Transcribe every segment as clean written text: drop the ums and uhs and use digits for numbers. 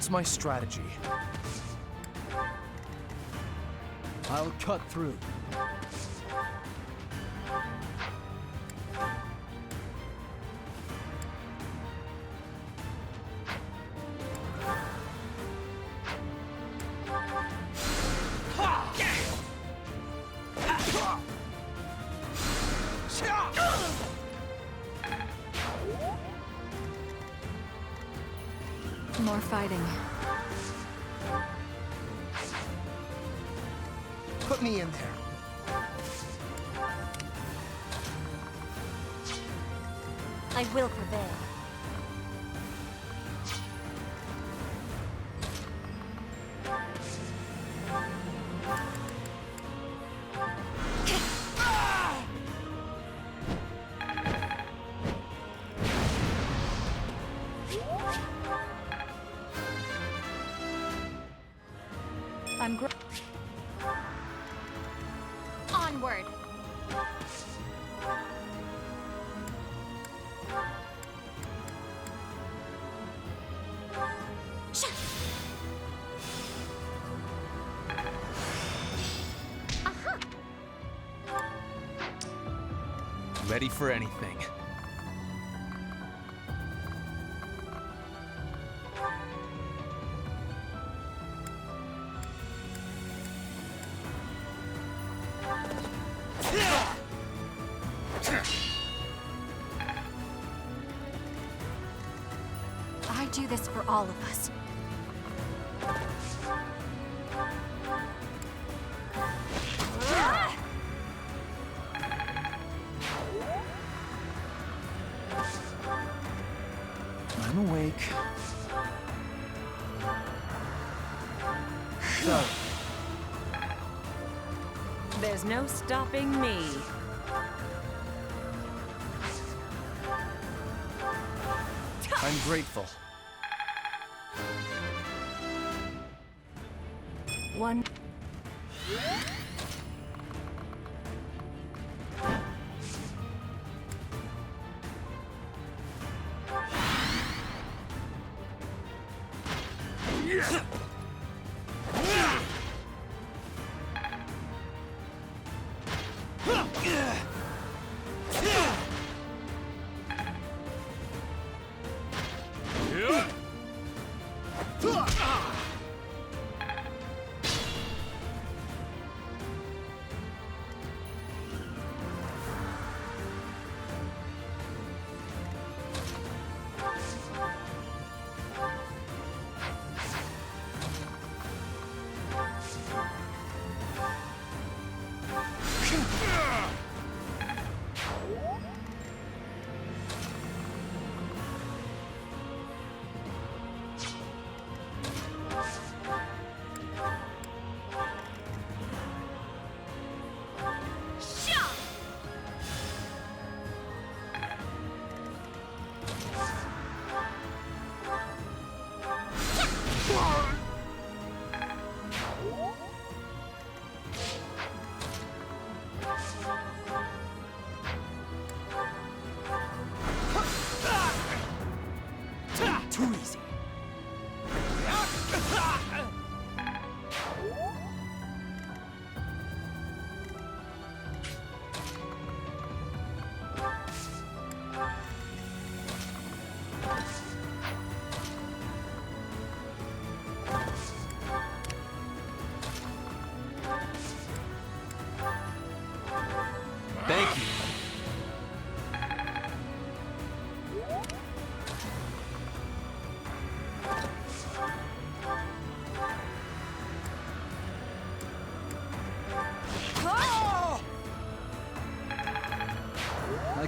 What's my strategy? I'll cut through. More fighting. Put me in there. I will prevail. I'm onward. Ready for anything. I do this for all of us. I'm awake. So. There's no stopping me. I'm grateful. One.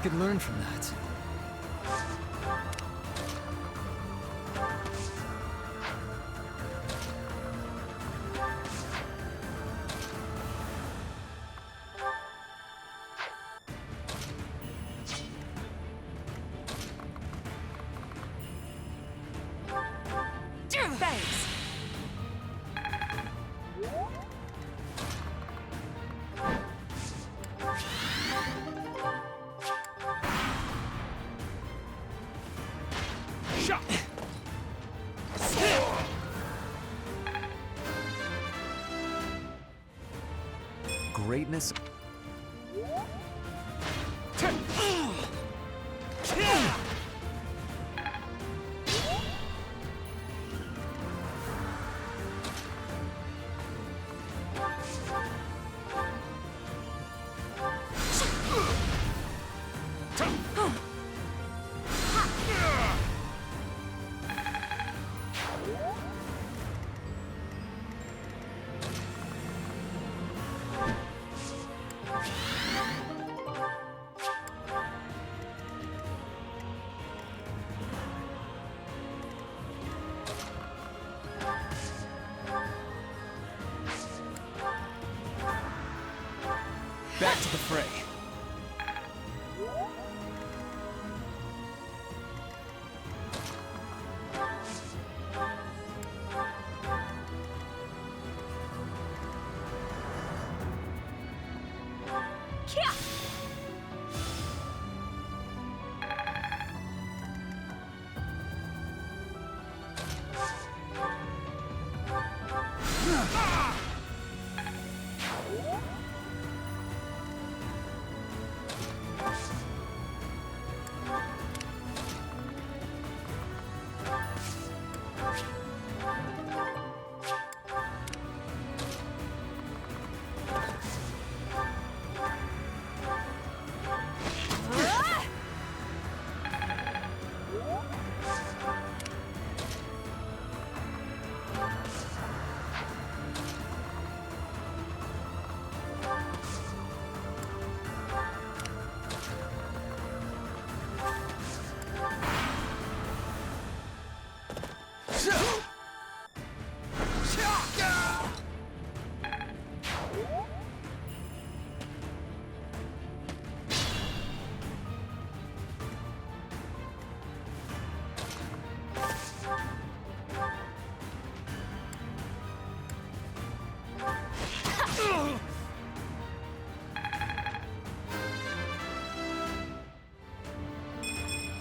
could learn from that. Thanks. Shot! Greatness. Back to the fray.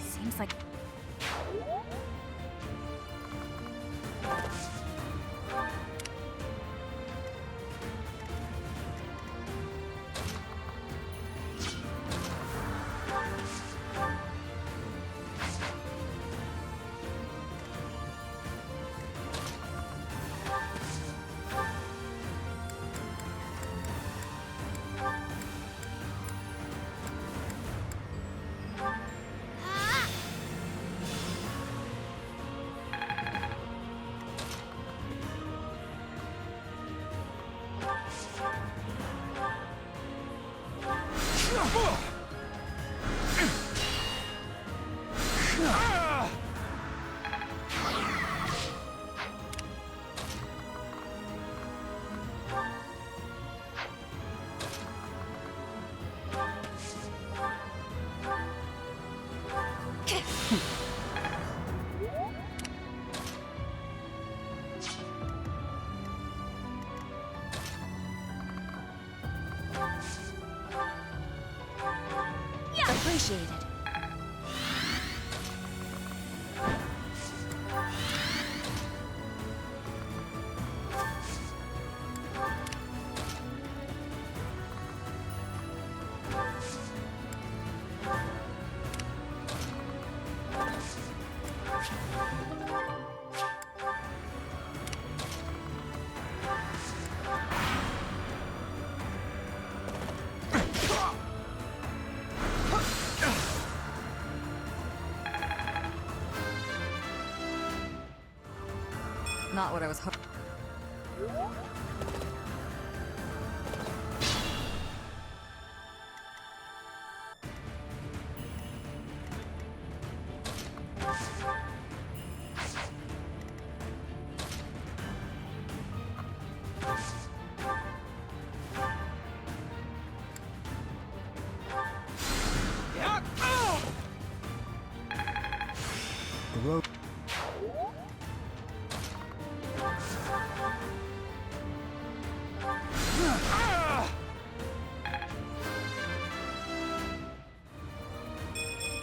Seems like appreciated. Not what I was hoping.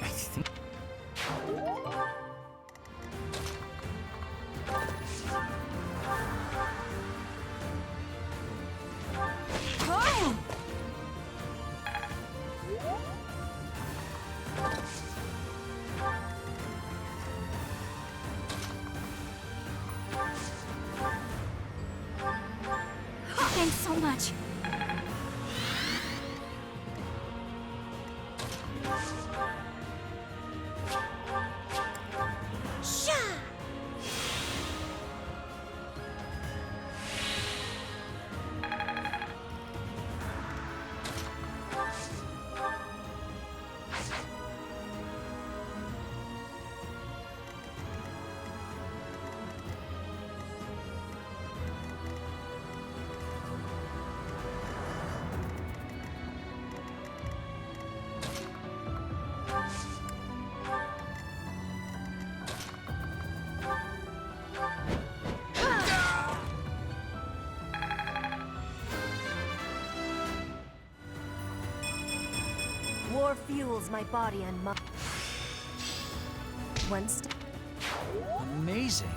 I think. Thanks so much. War fuels my body and mind. One step. Amazing.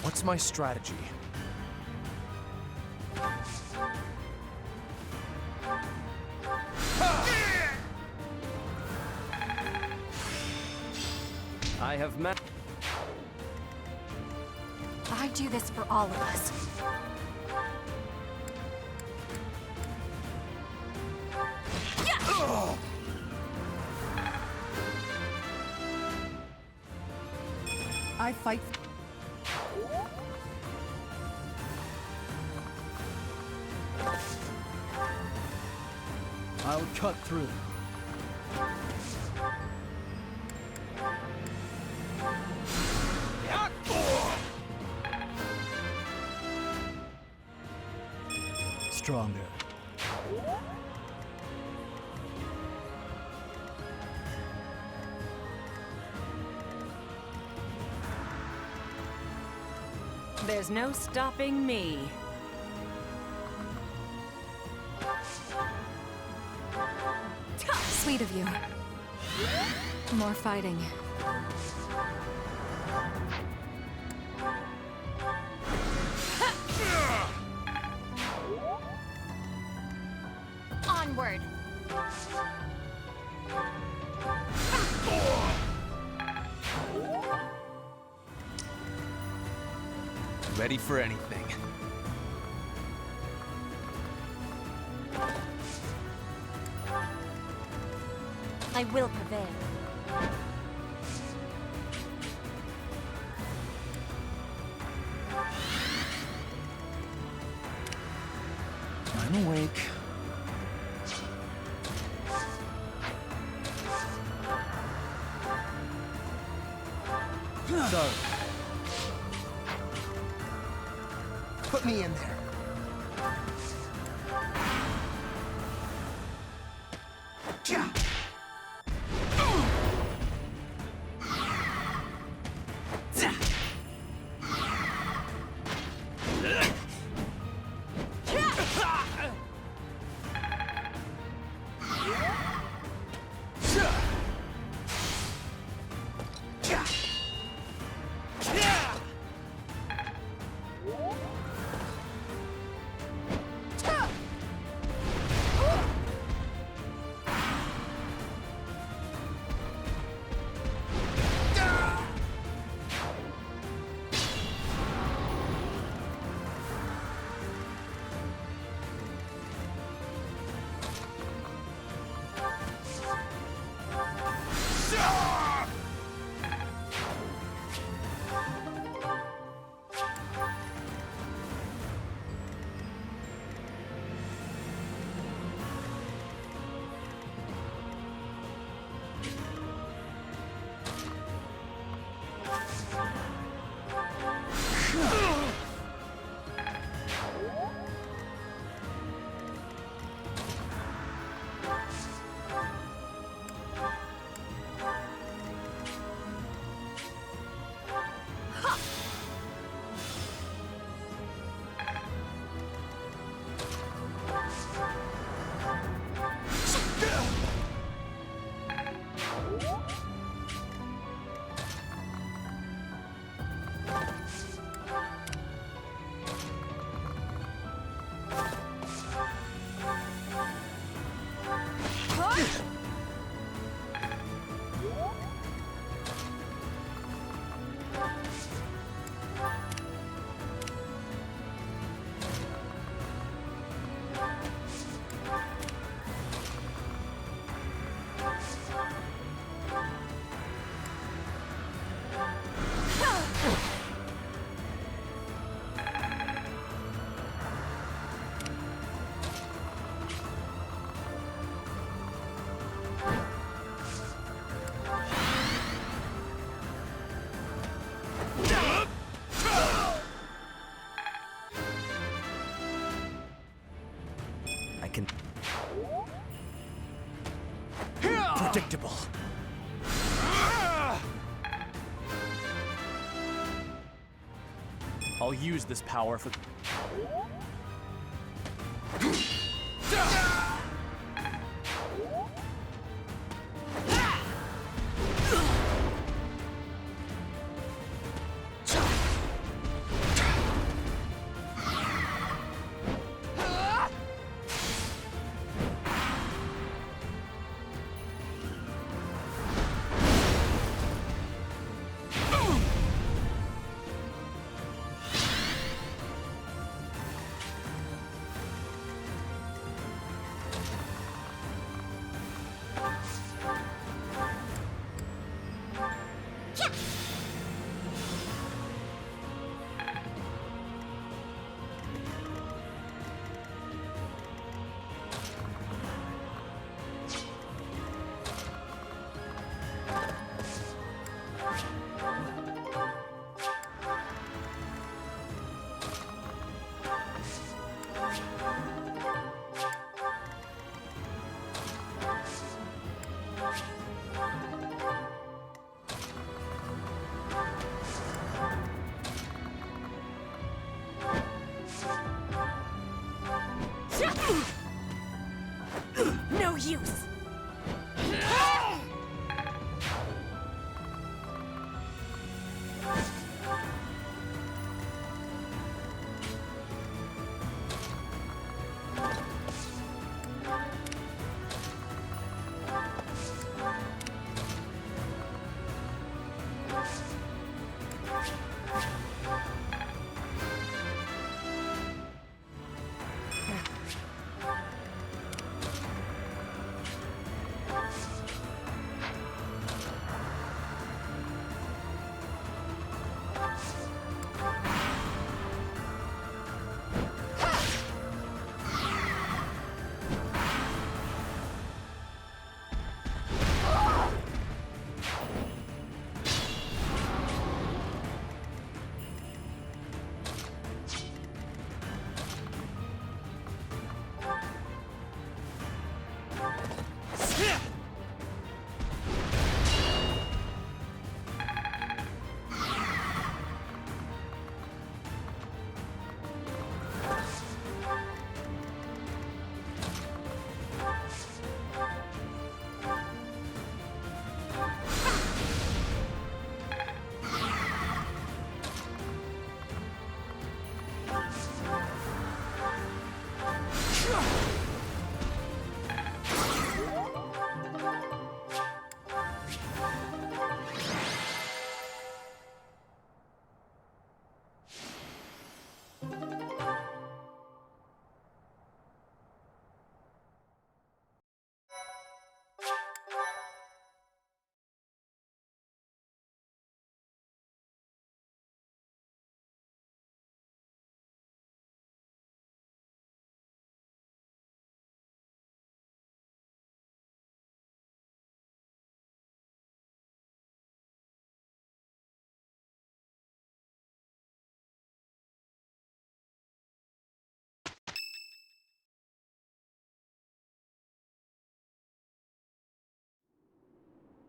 What's my strategy? I have met. I do this for all of us. I fight. I'll cut through. Stronger. There's no stopping me. Sweet of you. More fighting. Onward. Ready for anything. I will prevail. I'm awake. So, Put me in there. I can... Predictable. I'll use this power for... No use!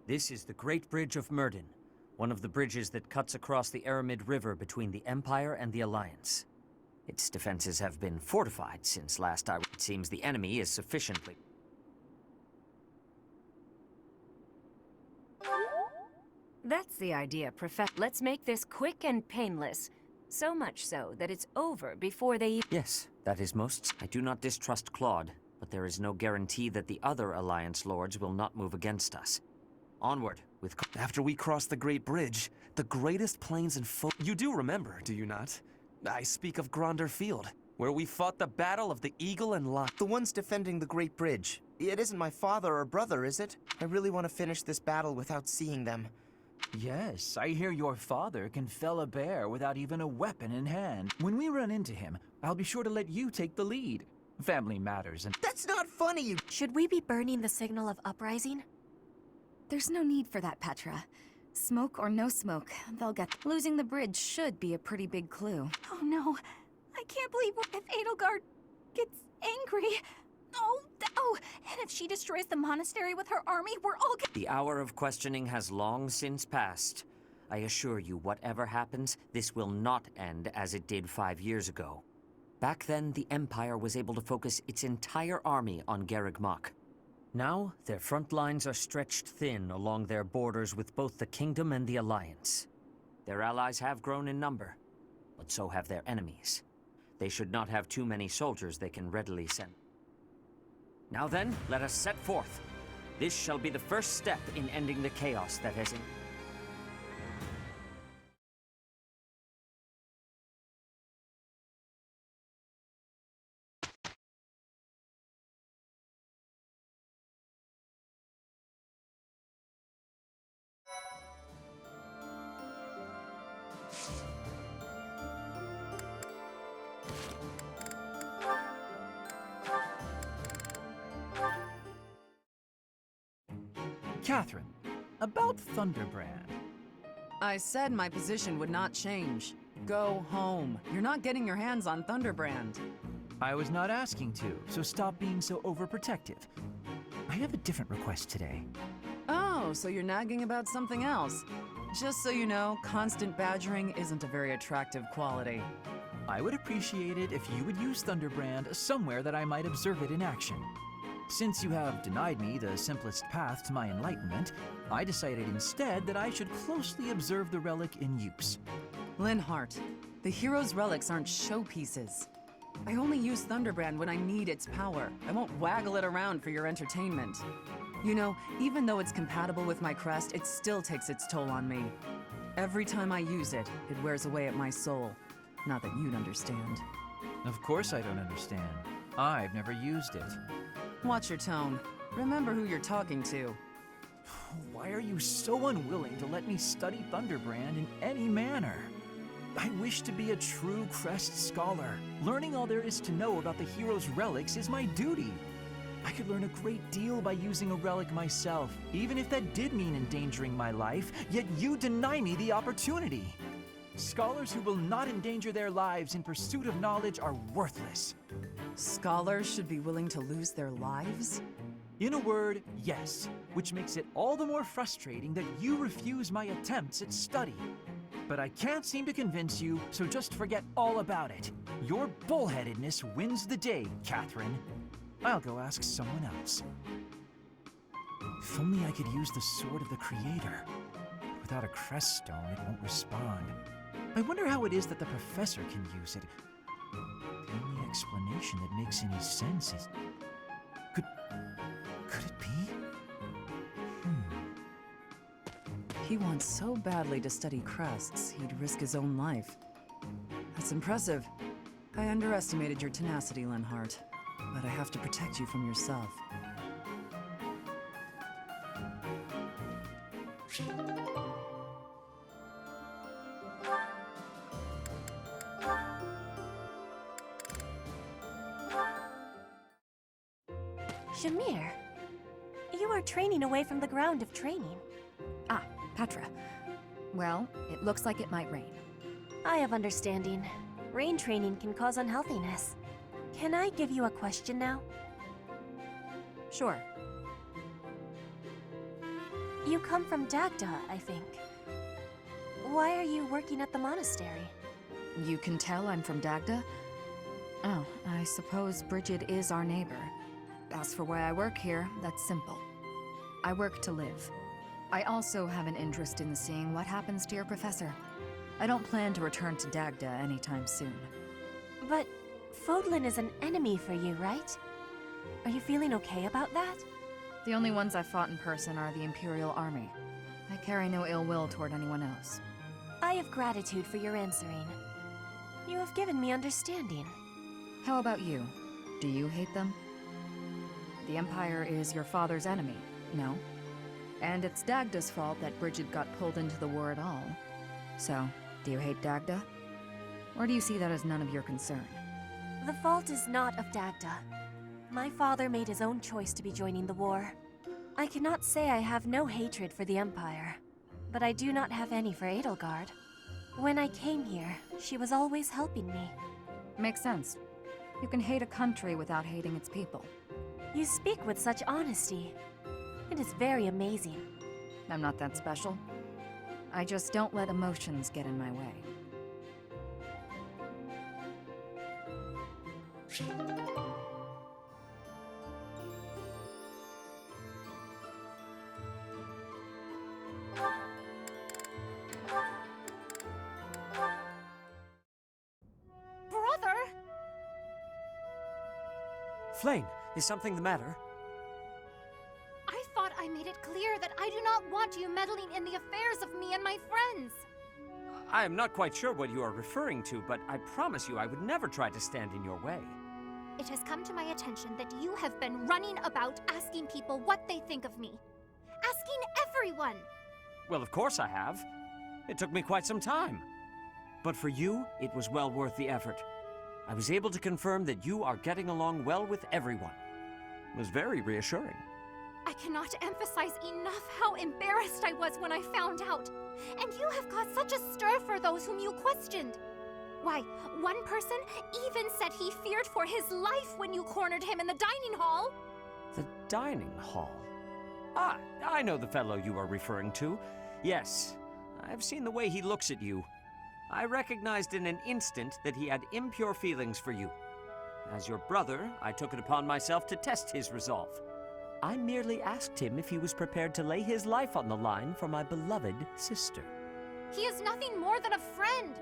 This is the Great Bridge of Myrden, one of the bridges that cuts across the Aramid River between the Empire and the Alliance. Its defenses have been fortified since last I... It seems the enemy is sufficiently... That's the idea, Let's make this quick and painless. So much so that it's over before they... Yes, that is most... I do not distrust Claude, but there is no guarantee that the other Alliance lords will not move against us. Onward, with... After we cross the Great Bridge, the greatest plains and You do remember, do you not? I speak of Gronder Field, where we fought the Battle of the Eagle and Lion. The ones defending the Great Bridge. It isn't my father or brother, is it? I really want to finish this battle without seeing them. Yes, I hear your father can fell a bear without even a weapon in hand. When we run into him, I'll be sure to let you take the lead. Family matters and... That's not funny, you... Should we be burning the signal of uprising? There's no need for that, Petra. Smoke or no smoke, they'll get... Losing the bridge should be a pretty big clue. Oh no, I can't believe if Edelgard gets angry. Oh, and if she destroys the monastery with her army, we're all The hour of questioning has long since passed. I assure you, whatever happens, this will not end as it did 5 years ago. Back then, the Empire was able to focus its entire army on Garreg Mach. Now, their front lines are stretched thin along their borders with both the Kingdom and the Alliance. Their allies have grown in number, but so have their enemies. They should not have too many soldiers they can readily send. Now then, let us set forth. This shall be the first step in ending the chaos that has... Catherine, about Thunderbrand. I said my position would not change. Go home. You're not getting your hands on Thunderbrand. I was not asking to, so stop being so overprotective. I have a different request today. Oh, so you're nagging about something else. Just so you know, constant badgering isn't a very attractive quality. I would appreciate it if you would use Thunderbrand somewhere that I might observe it in action. Since you have denied me the simplest path to my enlightenment, I decided instead that I should closely observe the relic in use. Linhardt, the hero's relics aren't showpieces. I only use Thunderbrand when I need its power. I won't waggle it around for your entertainment. You know, even though it's compatible with my crest, it still takes its toll on me. Every time I use it, it wears away at my soul. Not that you'd understand. Of course I don't understand. I've never used it. Watch your tone. Remember who you're talking to. Why are you so unwilling to let me study Thunderbrand in any manner? I wish to be a true Crest scholar. Learning all there is to know about the hero's relics is my duty. I could learn a great deal by using a relic myself, even if that did mean endangering my life, yet you deny me the opportunity. Scholars who will not endanger their lives in pursuit of knowledge are worthless. Scholars should be willing to lose their lives? In a word, yes, which makes it all the more frustrating that you refuse my attempts at study. But I can't seem to convince you, so just forget all about it. Your bullheadedness wins the day, Catherine. I'll go ask someone else. If only I could use the Sword of the Creator. Without a crest stone, it won't respond. I wonder how it is that the professor can use it. The only explanation that makes any sense is... Could it be? He wants so badly to study crests, he'd risk his own life. That's impressive. I underestimated your tenacity, Linhardt. But I have to protect you from yourself. Shamir, you are training away from the ground of training. Ah, Petra. Well, it looks like it might rain. I have understanding. Rain training can cause unhealthiness. Can I give you a question now? Sure. You come from Dagda, I think. Why are you working at the monastery? You can tell I'm from Dagda? Oh, I suppose Bridget is our neighbor. As for why I work here, that's simple. I work to live. I also have an interest in seeing what happens to your professor. I don't plan to return to Dagda anytime soon. But Fodlan is an enemy for you, right? Are you feeling okay about that? The only ones I've fought in person are the Imperial Army. I carry no ill will toward anyone else. I have gratitude for your answering. You have given me understanding. How about you? Do you hate them? The Empire is your father's enemy, no? And it's Dagda's fault that Bridget got pulled into the war at all. So, do you hate Dagda? Or do you see that as none of your concern? The fault is not of Dagda. My father made his own choice to be joining the war. I cannot say I have no hatred for the Empire, but I do not have any for Edelgard. When I came here, she was always helping me. Makes sense. You can hate a country without hating its people. You speak with such honesty. It is very amazing. I'm not that special. I just don't let emotions get in my way. Brother! Flame, is something the matter? I thought I made it clear that I do not want you meddling in the affairs of me and my friends. I am not quite sure what you are referring to, but I promise you I would never try to stand in your way. It has come to my attention that you have been running about asking people what they think of me. Asking everyone! Well, of course I have. It took me quite some time. But for you, it was well worth the effort. I was able to confirm that you are getting along well with everyone. It was very reassuring. I cannot emphasize enough how embarrassed I was when I found out. And you have caused such a stir for those whom you questioned. Why, one person even said he feared for his life when you cornered him in the dining hall. The dining hall? Ah, I know the fellow you are referring to. Yes, I've seen the way he looks at you. I recognized in an instant that he had impure feelings for you. As your brother, I took it upon myself to test his resolve. I merely asked him if he was prepared to lay his life on the line for my beloved sister. He is nothing more than a friend.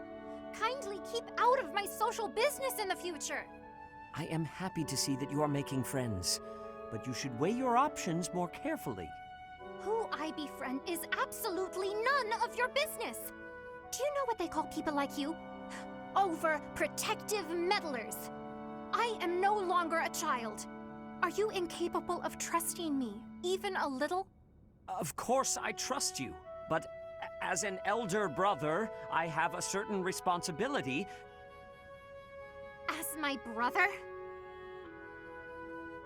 Kindly keep out of my social business in the future. I am happy to see that you are making friends, but you should weigh your options more carefully. Who I befriend is absolutely none of your business. Do you know what they call people like you? Overprotective meddlers. I am no longer a child. Are you incapable of trusting me, even a little? Of course I trust you, but as an elder brother, I have a certain responsibility. As my brother?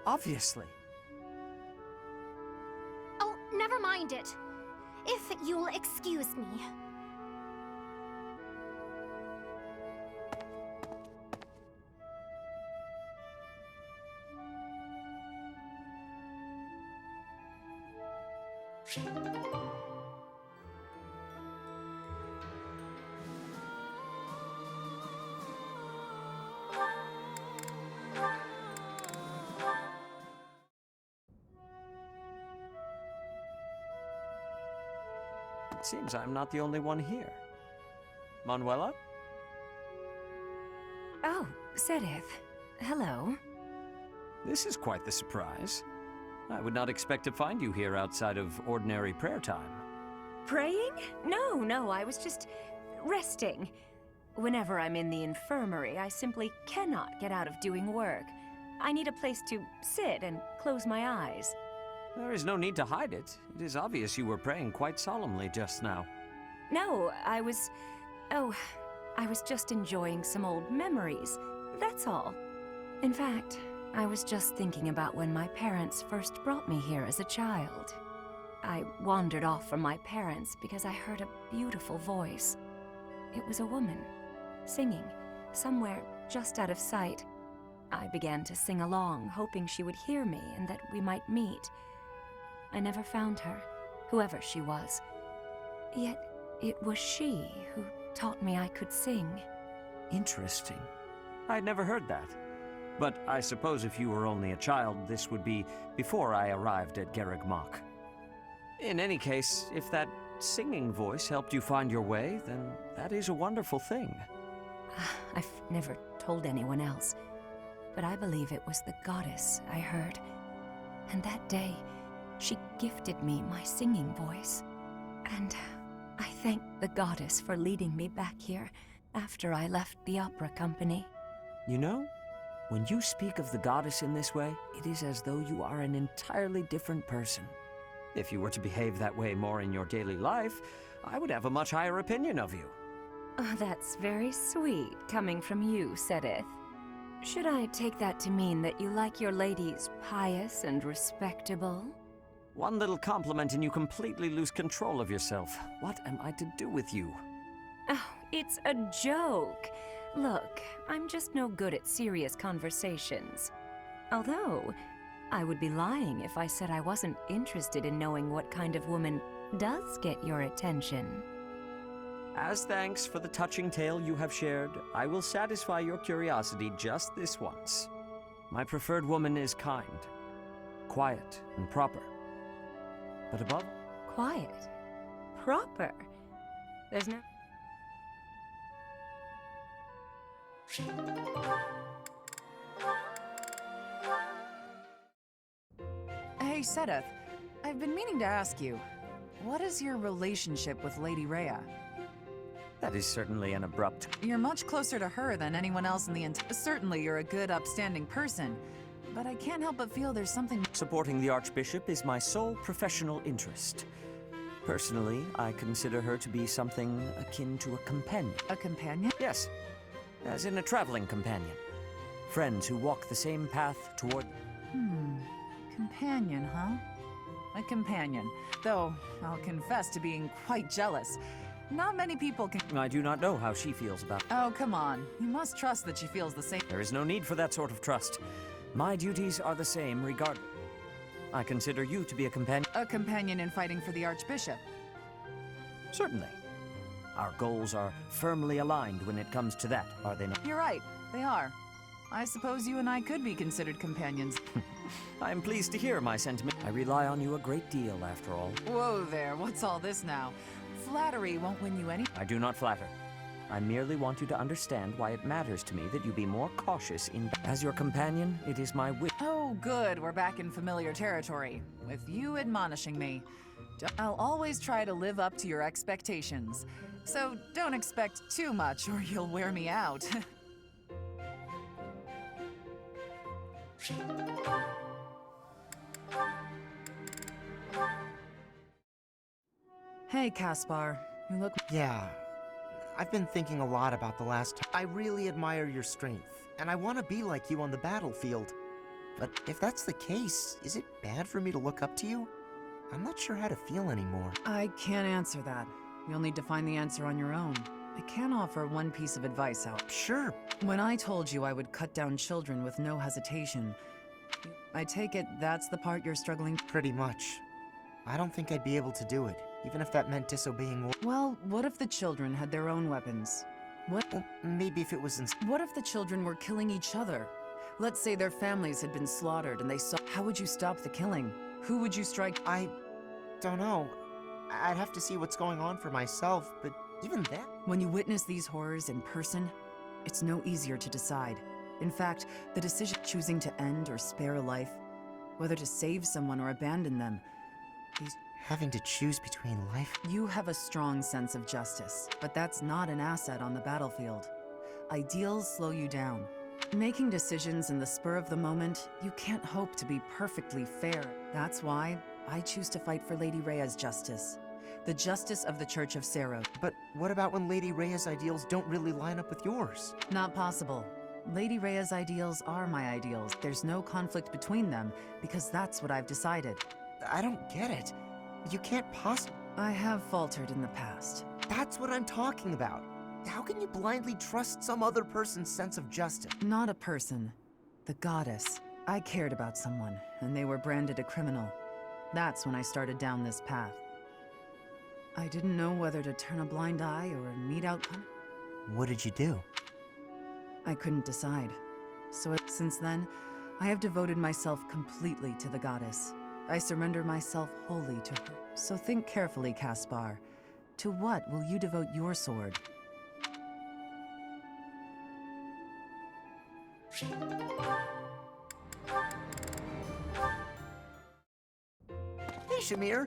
Obviously. Oh, never mind it. If you'll excuse me. It seems I'm not the only one here. Manuela? Oh, Sereth. Hello. This is quite the surprise. I would not expect to find you here outside of ordinary prayer time. Praying? No, I was just resting. Whenever I'm in the infirmary, I simply cannot get out of doing work. I need a place to sit and close my eyes. There is no need to hide it. It is obvious you were praying quite solemnly just now. No, I was just enjoying some old memories. That's all. In fact, I was just thinking about when my parents first brought me here as a child. I wandered off from my parents because I heard a beautiful voice. It was a woman, singing, somewhere just out of sight. I began to sing along, hoping she would hear me and that we might meet. I never found her, whoever she was. Yet, it was she who taught me I could sing. Interesting. I'd never heard that. But I suppose if you were only a child, this would be before I arrived at Garreg Mach. In any case, if that singing voice helped you find your way, then that is a wonderful thing. I've never told anyone else, but I believe it was the goddess I heard. And that day, she gifted me my singing voice. And I thank the goddess for leading me back here after I left the opera company. You know, when you speak of the goddess in this way, it is as though you are an entirely different person. If you were to behave that way more in your daily life, I would have a much higher opinion of you. Oh, that's very sweet, coming from you, Sedith. Should I take that to mean that you like your ladies pious and respectable? One little compliment and you completely lose control of yourself. What am I to do with you? Oh, it's a joke. Look, I'm just no good at serious conversations. Although, I would be lying if I said I wasn't interested in knowing what kind of woman does get your attention. As thanks for the touching tale you have shared, I will satisfy your curiosity just this once. My preferred woman is kind, quiet, and proper. But above... Quiet. Proper. There's no... Hey, Sedith. I've been meaning to ask you, what is your relationship with Lady Rhea? That is certainly an abrupt... You're much closer to her than anyone else in the Certainly you're a good, upstanding person, but I can't help but feel there's something... Supporting the Archbishop is my sole professional interest. Personally, I consider her to be something akin to a companion. A companion? Yes, as in a traveling companion. Friends who walk the same path toward... Companion, huh? A companion. Though, I'll confess to being quite jealous. Not many people can... I do not know how she feels about... Oh, come on. You must trust that she feels the same... There is no need for that sort of trust. My duties are the same regardless. I consider you to be a companion... A companion in fighting for the Archbishop. Certainly. Our goals are firmly aligned when it comes to that, are they not? You're right. They are. I suppose you and I could be considered companions. I am pleased to hear my sentiment. I rely on you a great deal, after all. Whoa there, what's all this now? Flattery won't win you any... I do not flatter. I merely want you to understand why it matters to me that you be more cautious in... As your companion, it is my wish... Oh, good, we're back in familiar territory, with you admonishing me. I'll always try to live up to your expectations. So don't expect too much or you'll wear me out. Hey, Caspar. You look... Yeah. I've been thinking a lot about the last time. I really admire your strength, and I want to be like you on the battlefield. But if that's the case, is it bad for me to look up to you? I'm not sure how to feel anymore. I can't answer that. You'll need to find the answer on your own. I can offer one piece of advice out. Sure. When I told you I would cut down children with no hesitation, I take it that's the part you're struggling... Pretty much. I don't think I'd be able to do it, even if that meant disobeying... Well, what if the children had their own weapons? Well, maybe if it was in... What if the children were killing each other? Let's say their families had been slaughtered and they saw... How would you stop the killing? Who would you strike? I don't know. I'd have to see what's going on for myself, but even then... When you witness these horrors in person, it's no easier to decide. In fact, the decision choosing to end or spare a life, whether to save someone or abandon them, Having to choose between life... You have a strong sense of justice, but that's not an asset on the battlefield. Ideals slow you down. Making decisions in the spur of the moment, you can't hope to be perfectly fair. That's why I choose to fight for Lady Rhea's justice. The justice of the Church of Sero. But what about when Lady Rhea's ideals don't really line up with yours? Not possible. Lady Rhea's ideals are my ideals. There's no conflict between them, because that's what I've decided. I don't get it. You can't possibly... I have faltered in the past. That's what I'm talking about. How can you blindly trust some other person's sense of justice? Not a person. The goddess. I cared about someone, and they were branded a criminal. That's when I started down this path. I didn't know whether to turn a blind eye or mete out. What did you do? I couldn't decide. So since then, I have devoted myself completely to the goddess. I surrender myself wholly to her. So think carefully, Caspar. To what will you devote your sword? Hey, Shamir!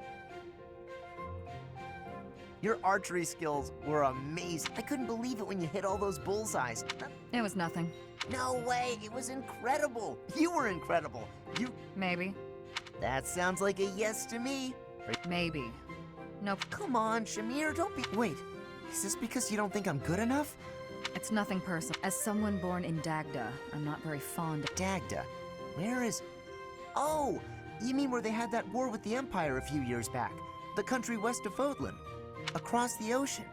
Your archery skills were amazing. I couldn't believe it when you hit all those bullseyes. It was nothing. No way, it was incredible. You were incredible. Maybe. That sounds like a yes to me. Maybe. Nope. Come on, Shamir, don't be. Wait, is this because you don't think I'm good enough? It's nothing personal. As someone born in Dagda, I'm not very fond of... Dagda? Where is. Oh, you mean where they had that war with the Empire a few years back? The country west of Fodlan. Across the ocean.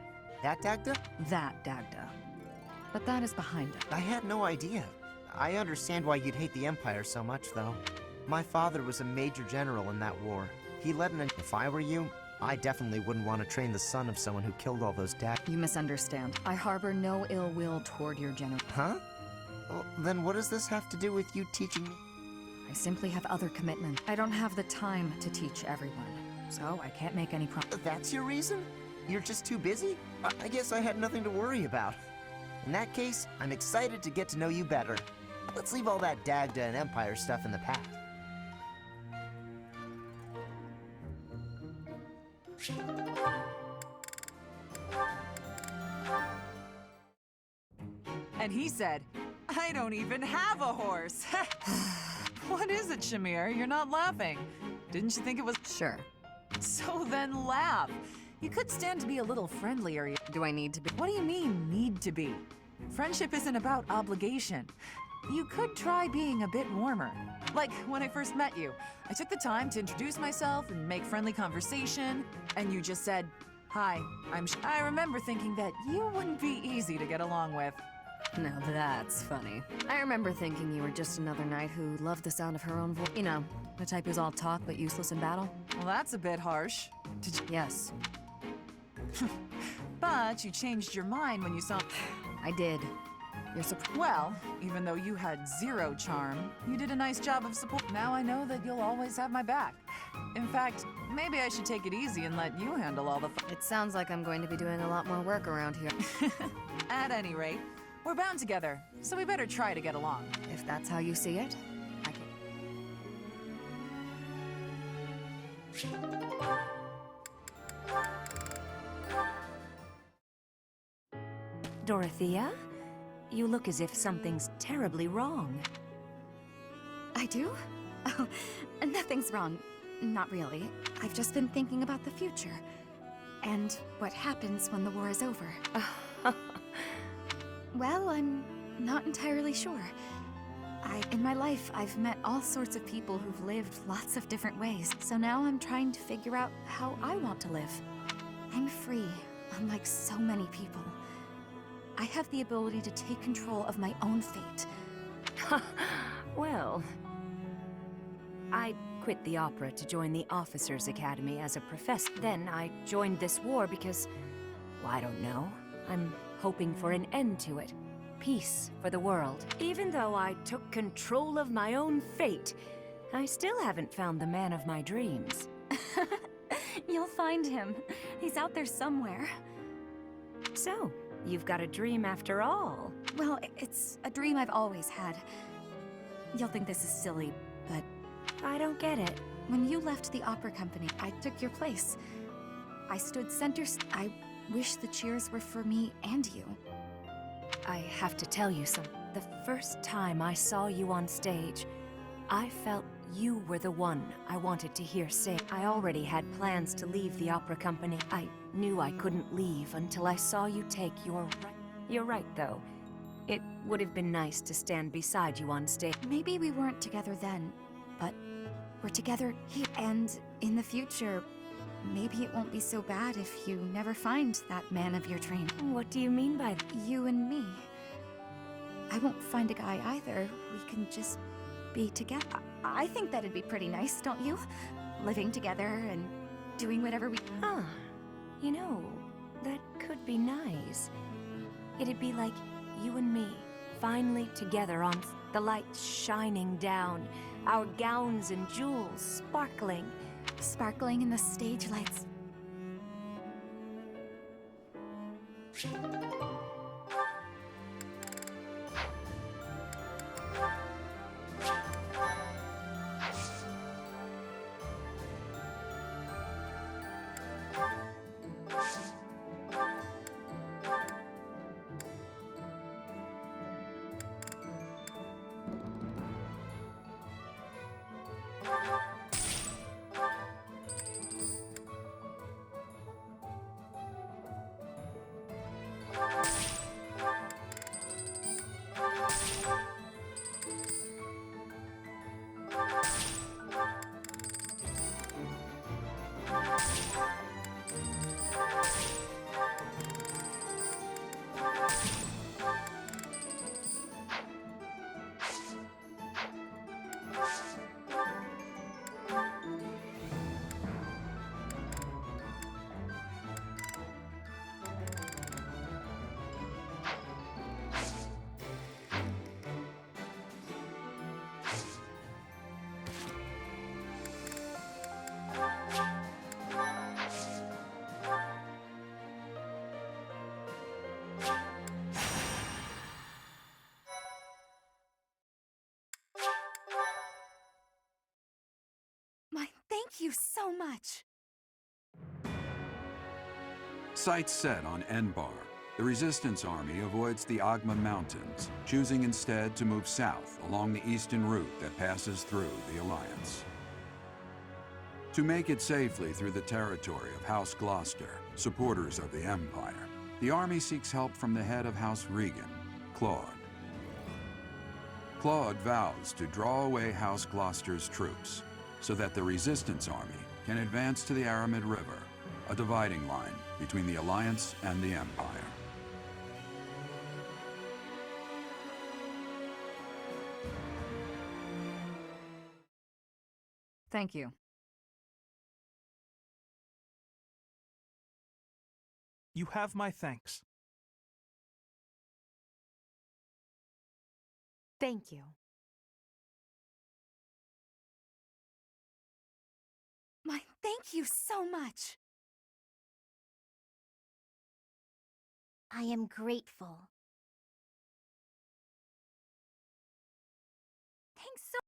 That Dagda? That Dagda. But that is behind it. I had no idea. I understand why you'd hate the Empire so much, though. My father was a major general in that war. He led an... If I were you, I definitely wouldn't want to train the son of someone who killed all those You misunderstand. I harbor no ill will toward your general. Huh? Well, then what does this have to do with you teaching me? I simply have other commitments. I don't have the time to teach everyone, so I can't make any promises. That's your reason? You're just too busy? I guess I had nothing to worry about. In that case, I'm excited to get to know you better. Let's leave all that Dagda and Empire stuff in the past. And he said, I don't even have a horse. What is it, Shamir? You're not laughing. Didn't you think it was... Sure. So then laugh. You could stand to be a little friendlier. Do I need to be? What do you mean, need to be? Friendship isn't about obligation. You could try being a bit warmer. Like when I first met you, I took the time to introduce myself and make friendly conversation, and you just said, hi, I remember thinking that you wouldn't be easy to get along with. Now that's funny. I remember thinking you were just another knight who loved the sound of her own voice. You know, the type who's all talk but useless in battle. Well, that's a bit harsh. Did you? Yes, But you changed your mind when you saw... I did. You're Well, even though you had zero charm, you did a nice job of support. Now I know that you'll always have my back. In fact, maybe I should take it easy and let you handle all the It sounds like I'm going to be doing a lot more work around here. At any rate, we're bound together, so we better try to get along. If that's how you see it, I can. Dorothea? You look as if something's terribly wrong. I do? Oh, nothing's wrong. Not really. I've just been thinking about the future. And what happens when the war is over. Well, I'm not entirely sure. In my life, I've met all sorts of people who've lived lots of different ways. So now I'm trying to figure out how I want to live. I'm free, unlike so many people. I have the ability to take control of my own fate. Well, I quit the opera to join the Officers' Academy as a professor. Then I joined this war because, well, I don't know. I'm hoping for an end to it. Peace for the world. Even though I took control of my own fate, I still haven't found the man of my dreams. You'll find him. He's out there somewhere. So, you've got a dream after all. Well, it's a dream I've always had. You'll think this is silly, but I don't get it. when you left the opera company, I took your place. I stood I wish the cheers were for me and you. I have to tell you something. The first time I saw you on stage, I felt you were the one I wanted to hear sing. I already had plans to leave the opera company. I knew I couldn't leave until I saw you take your right. You're right, though. It would have been nice to stand beside you on stage. Maybe we weren't together then, but we're together here. And in the future, maybe it won't be so bad if you never find that man of your dream. What do you mean by that? You and me. I won't find a guy either. We can just be together. I think that'd be pretty nice, don't you? Living together and doing whatever we... Huh. You know, that could be nice. It'd be like you and me, finally together on the lights shining down, our gowns and jewels sparkling. Sparkling in the stage lights. Thank you so much. Sights set on Enbar. The Resistance Army avoids the Agma Mountains, choosing instead to move south along the eastern route that passes through the Alliance. To make it safely through the territory of House Gloucester, supporters of the Empire, the army seeks help from the head of House Regan, Claude. Claude vows to draw away House Gloucester's troops, so that the Resistance Army can advance to the Aramid River, a dividing line between the Alliance and the Empire. Thank you. You have my thanks. Thank you. Thank you so much. I am grateful. Thanks so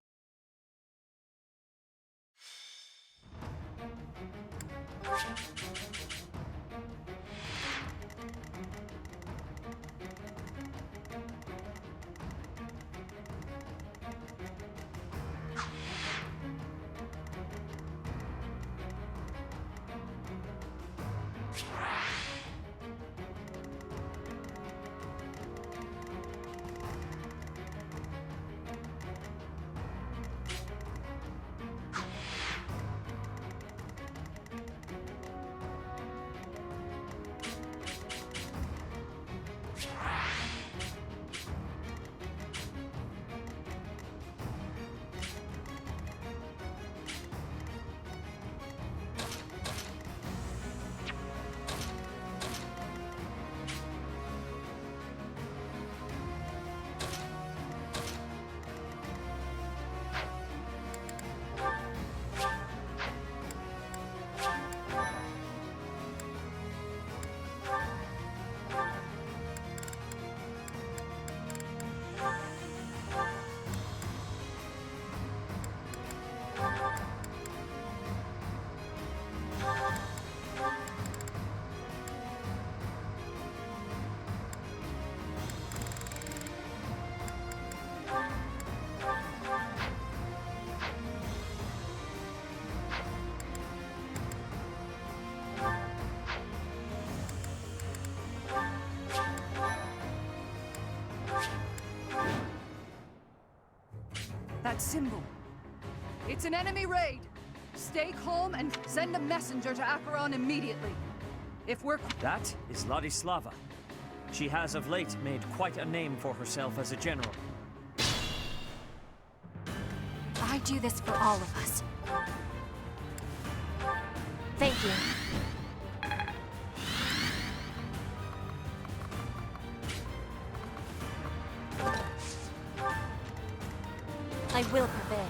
That symbol. It's an enemy raid. Stay calm and send a messenger to Acheron immediately. If we're... That is Ladislava. She has of late made quite a name for herself as a general. I do this for all of us. Thank you. I will prevail.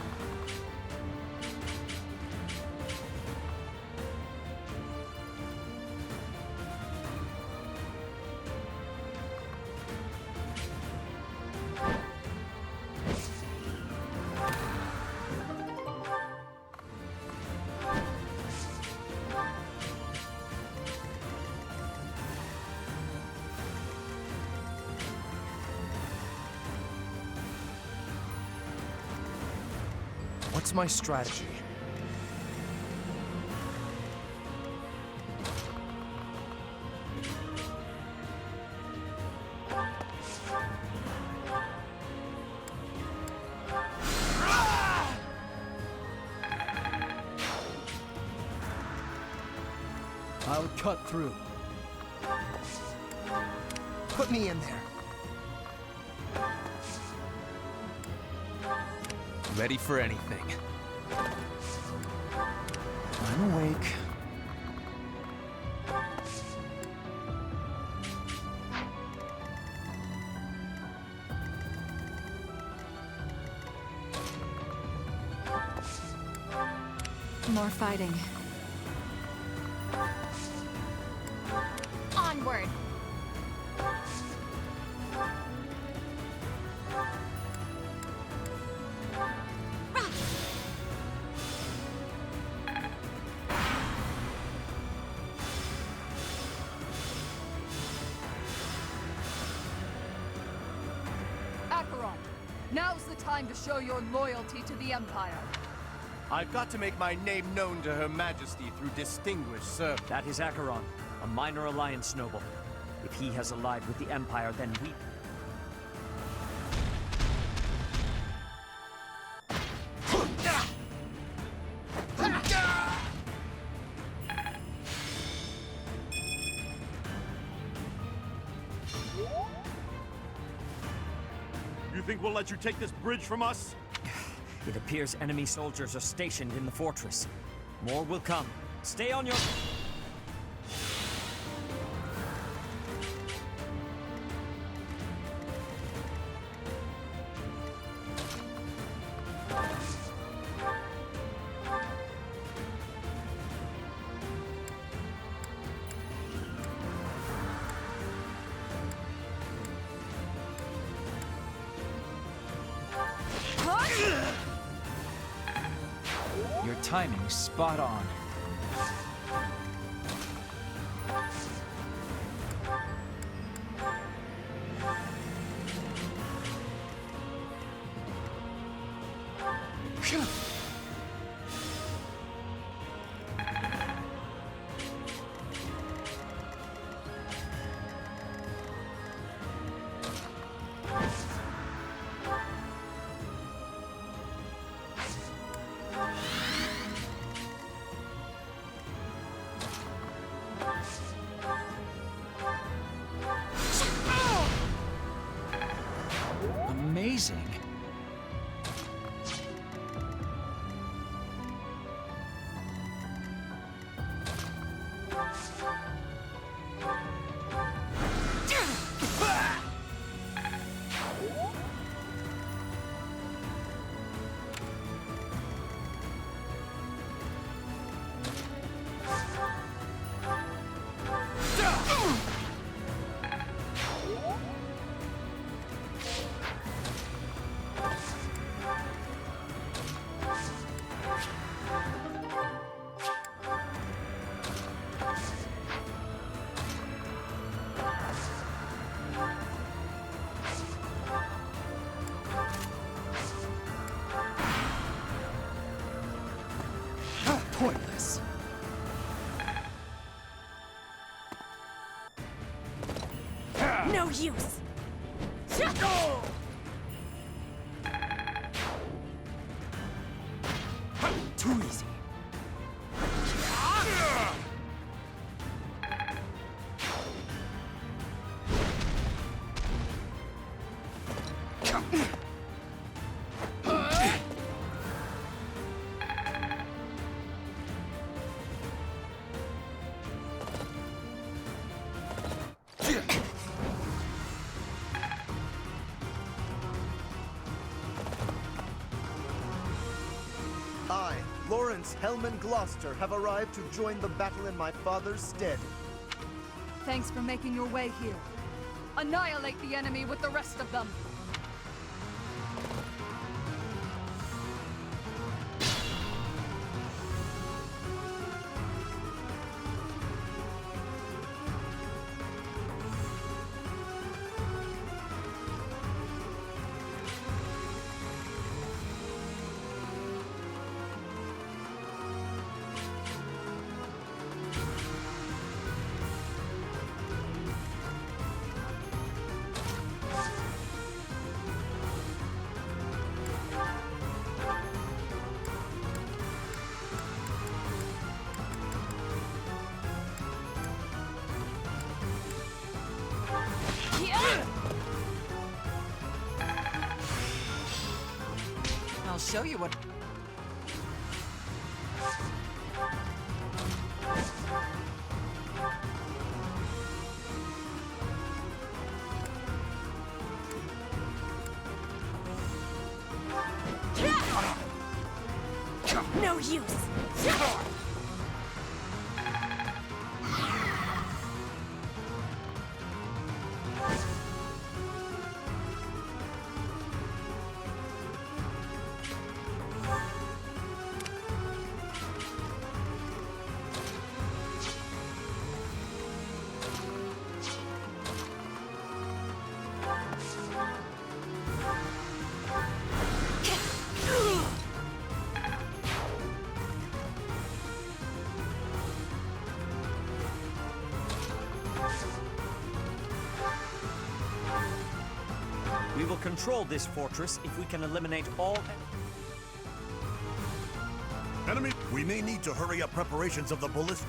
What's my strategy? I'll cut through. Put me in there. Ready for anything. I'm awake. More fighting. Onward! Acheron, now's the time to show your loyalty to the Empire. I've got to make my name known to Her Majesty through distinguished service. That is Acheron, a minor alliance noble. If he has allied with the Empire, then we... You think we'll let you take this bridge from us? It appears enemy soldiers are stationed in the fortress. More will come. Stay on your... Your timing's spot on. Amazing. Pointless. No use! Too easy. Lawrence, Helm, and Gloucester have arrived to join the battle in my father's stead. Thanks for making your way here. Annihilate the enemy with the rest of them. I'll show you what... No use! We will control this fortress if we can eliminate all... Enemy, we may need to hurry up preparations of the ballista.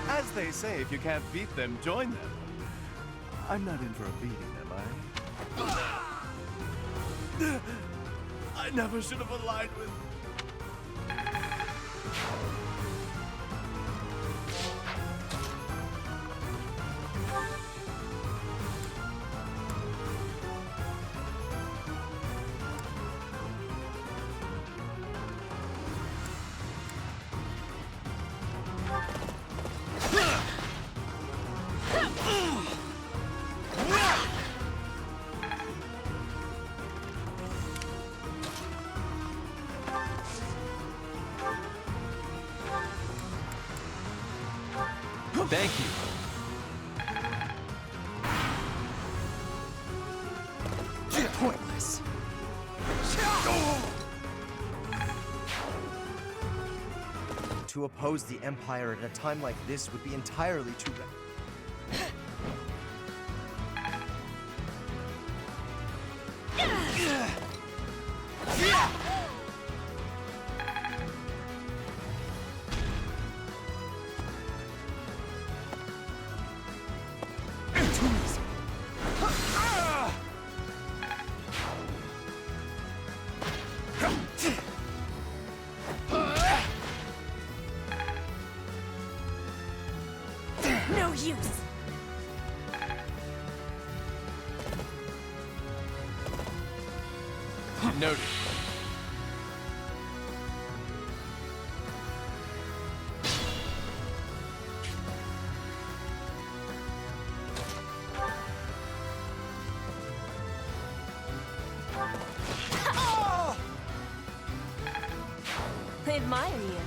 As they say, if you can't beat them, join them. I'm not in for a beating, am I? I never should have aligned with... Thank you. Pointless. To oppose the Empire at a time like this would be entirely too... No use! Noted. I admire you.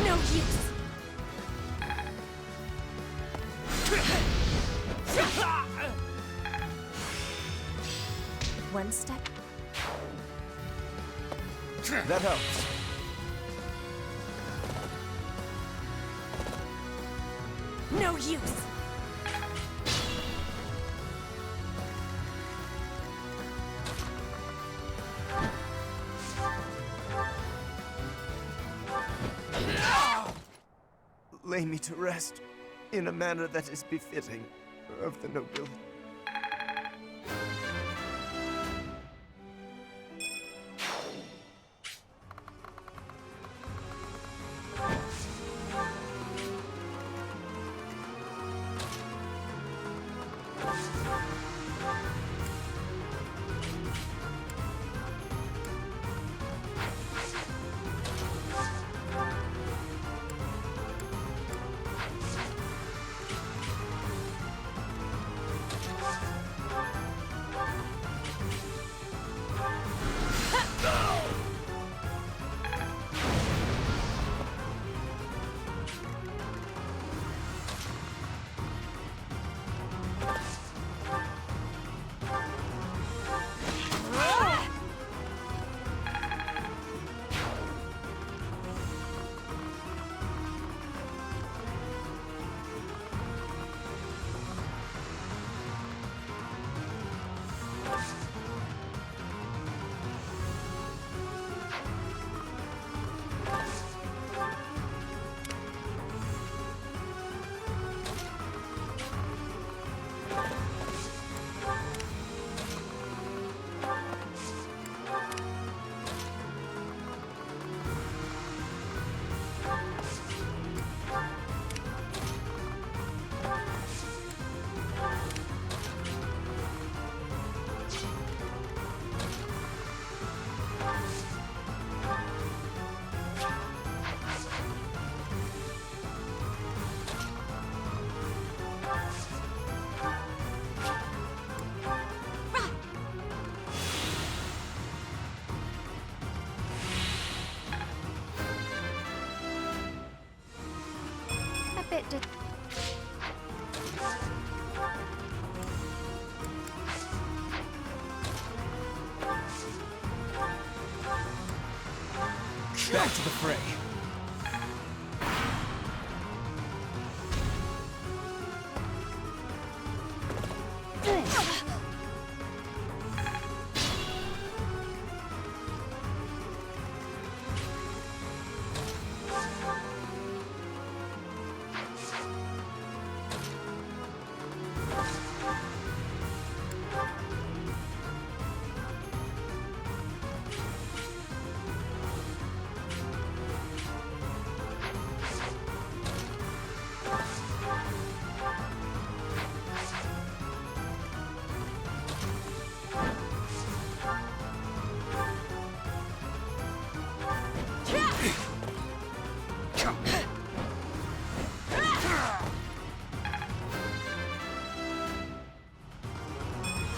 No use! One step. That helps. No use! Lay me to rest in a manner that is befitting of the nobility. Bit did. Back to the fray.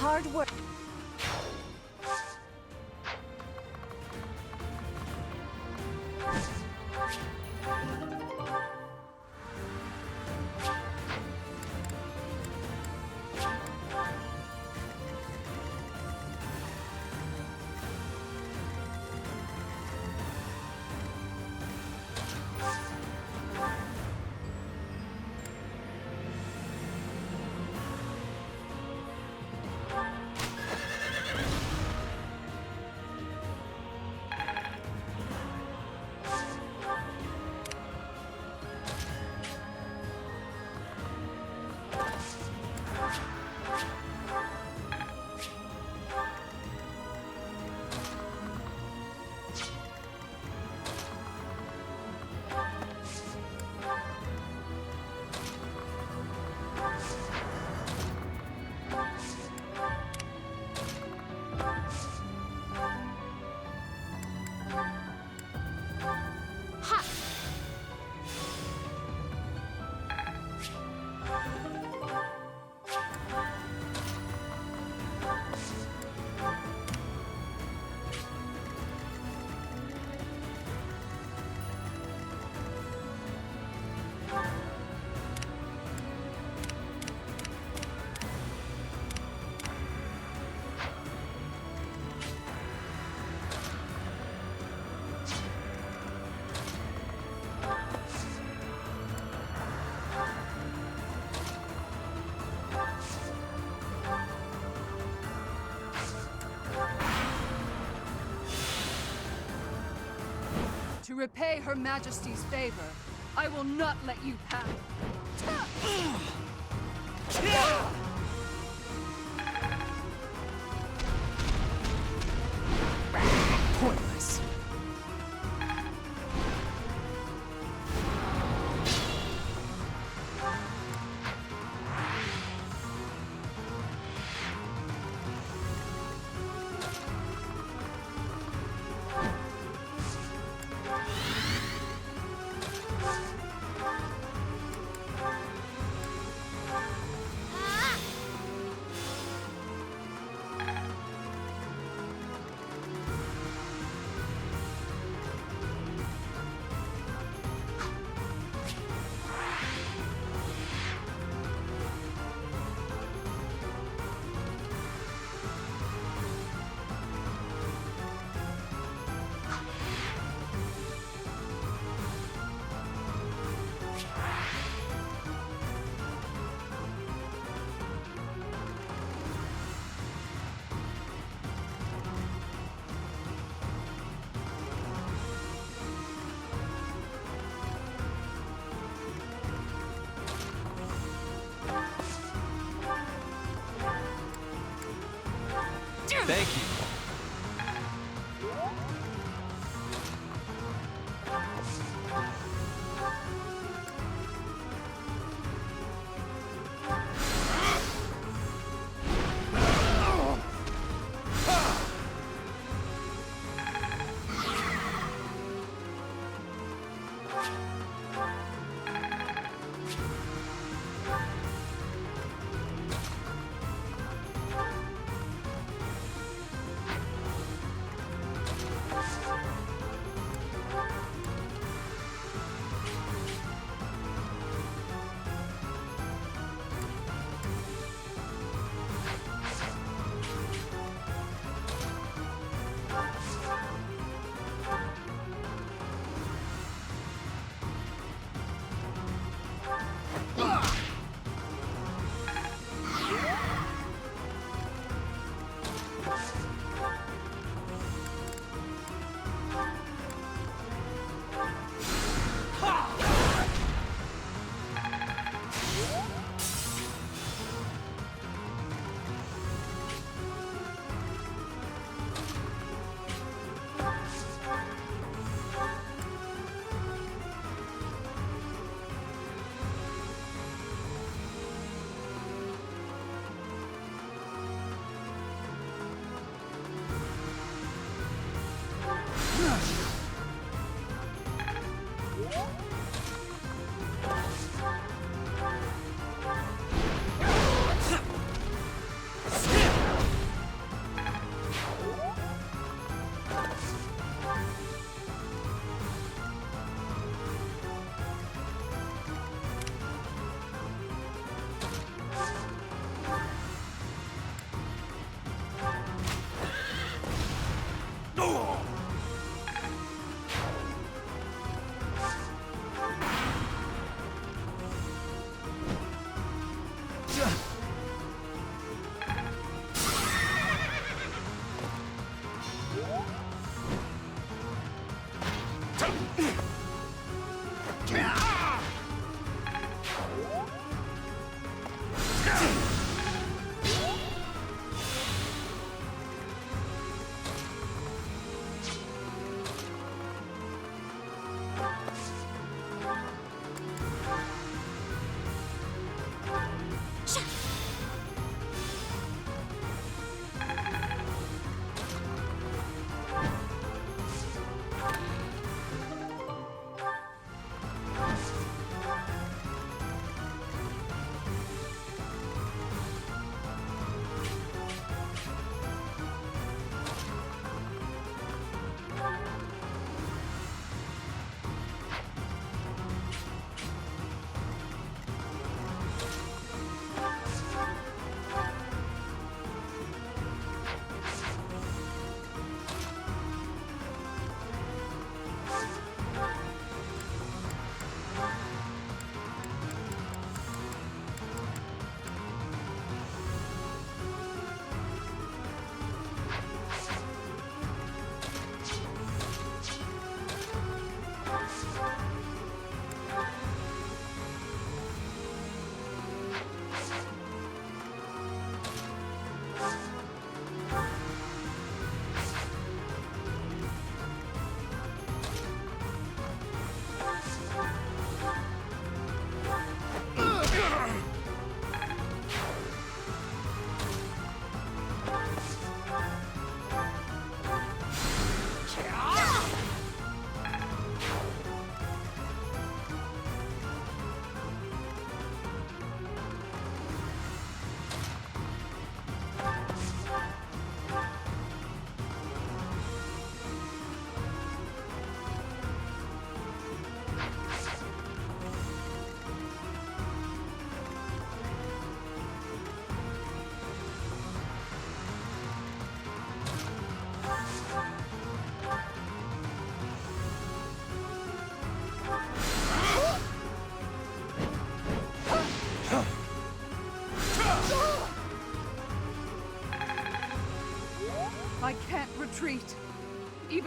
Hard work. To repay Her Majesty's favor, I will not let you pass. Pointless. Thank you.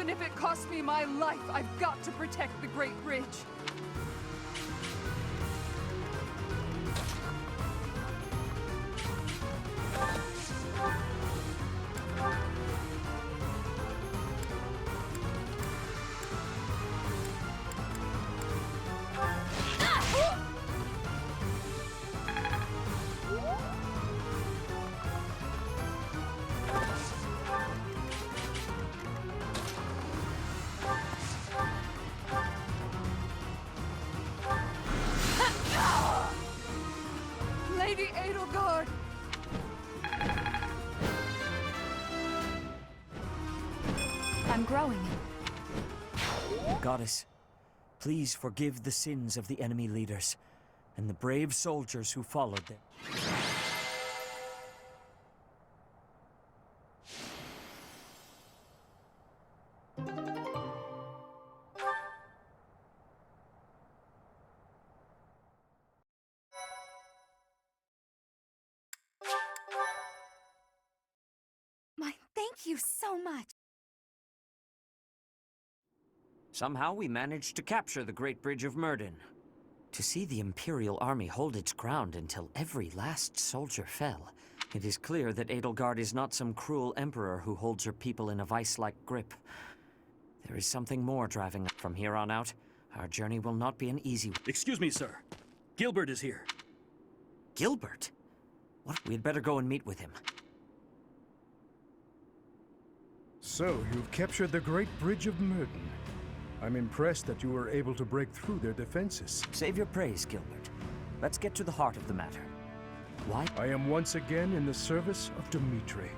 Even if it costs me my life, I've got to protect the Great Bridge. Lady Edelgard! I'm growing. Goddess, please forgive the sins of the enemy leaders and the brave soldiers who followed them. My thank you so much. Somehow we managed to capture the Great Bridge of Myrden. To see the Imperial army hold its ground until every last soldier fell, it is clear that Edelgard is not some cruel emperor who holds her people in a vice-like grip. There is something more driving us. From here on out, our journey will not be an easy one. Excuse me, sir. Gilbert is here. Gilbert? What? We'd better go and meet with him. So, you've captured the Great Bridge of Myrden. I'm impressed that you were able to break through their defenses. Save your praise, Gilbert. Let's get to the heart of the matter. Why? I am once again in the service of Dimitri.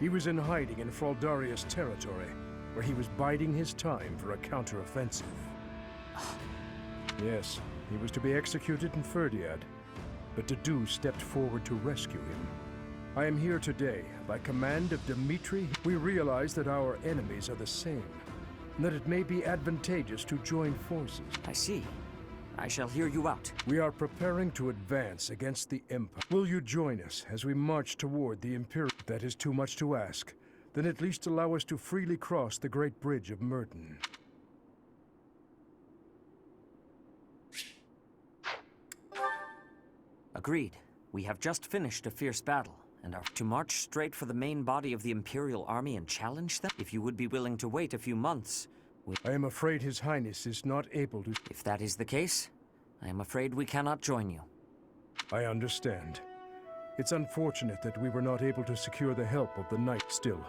He was in hiding in Fraldaria's territory, where he was biding his time for a counteroffensive. Yes, he was to be executed in Ferdiad, but Dedu stepped forward to rescue him. I am here today by command of Dimitri. We realize that our enemies are the same, and that it may be advantageous to join forces. I see. I shall hear you out. We are preparing to advance against the Empire. Will you join us as we march toward the Imperial? That is too much to ask. Then at least allow us to freely cross the Great Bridge of Myrden. Agreed. We have just finished a fierce battle, and are to march straight for the main body of the Imperial army and challenge them? If you would be willing to wait a few months, I am afraid His Highness is not able to... If that is the case, I am afraid we cannot join you. I understand. It's unfortunate that we were not able to secure the help of the knight. Still,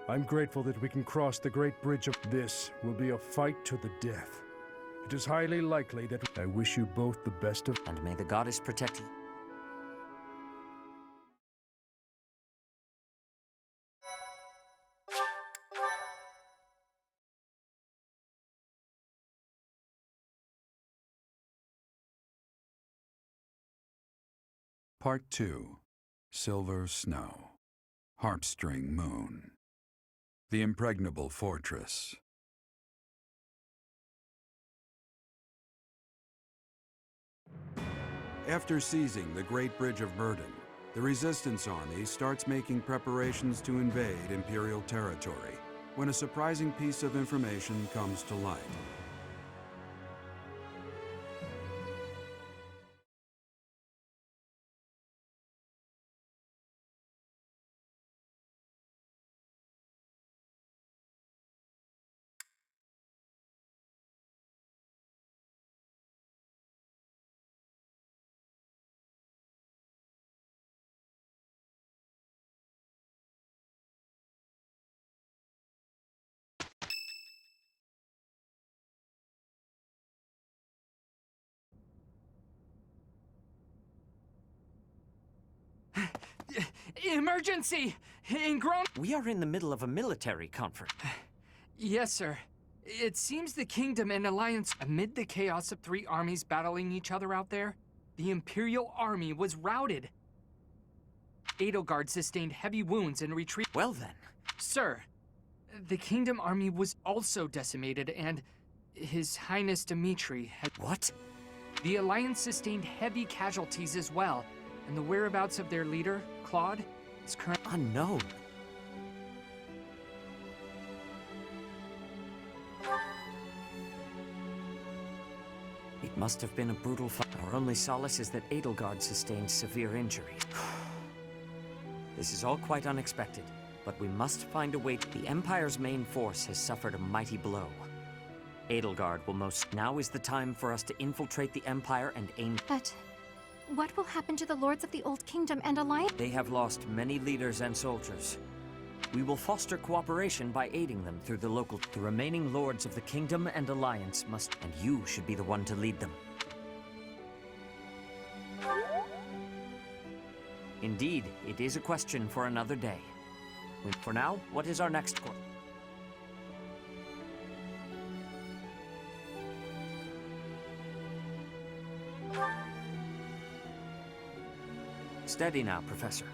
I'm grateful that we can cross the Great Bridge of... This will be a fight to the death. It is highly likely that... I wish you both the best of... And may the goddess protect you. Part 2. Silver Snow. Heartstring Moon. The Impregnable Fortress. After seizing the Great Bridge of Myrden, the Resistance Army starts making preparations to invade Imperial territory, when a surprising piece of information comes to light. Emergency! We are in the middle of a military conference. Yes, sir. It seems the Kingdom and Alliance... Amid the chaos of three armies battling each other out there, the Imperial army was routed. Edelgard sustained heavy wounds and retreat... Well then. Sir, the Kingdom army was also decimated and... His Highness Dimitri had... What? The Alliance sustained heavy casualties as well, and the whereabouts of their leader, Claude, is currently unknown. It must have been a brutal fight. Our only solace is that Edelgard sustained severe injuries. This is all quite unexpected, but we must find a way. The Empire's main force has suffered a mighty blow. Edelgard will most... Now is the time for us to infiltrate the Empire and aim... But what will happen to the Lords of the Old Kingdom and Alliance? They have lost many leaders and soldiers. We will foster cooperation by aiding them through the local... The remaining Lords of the Kingdom and Alliance must... And you should be the one to lead them. Indeed, it is a question for another day. For now, what is our next course? Steady now, Professor.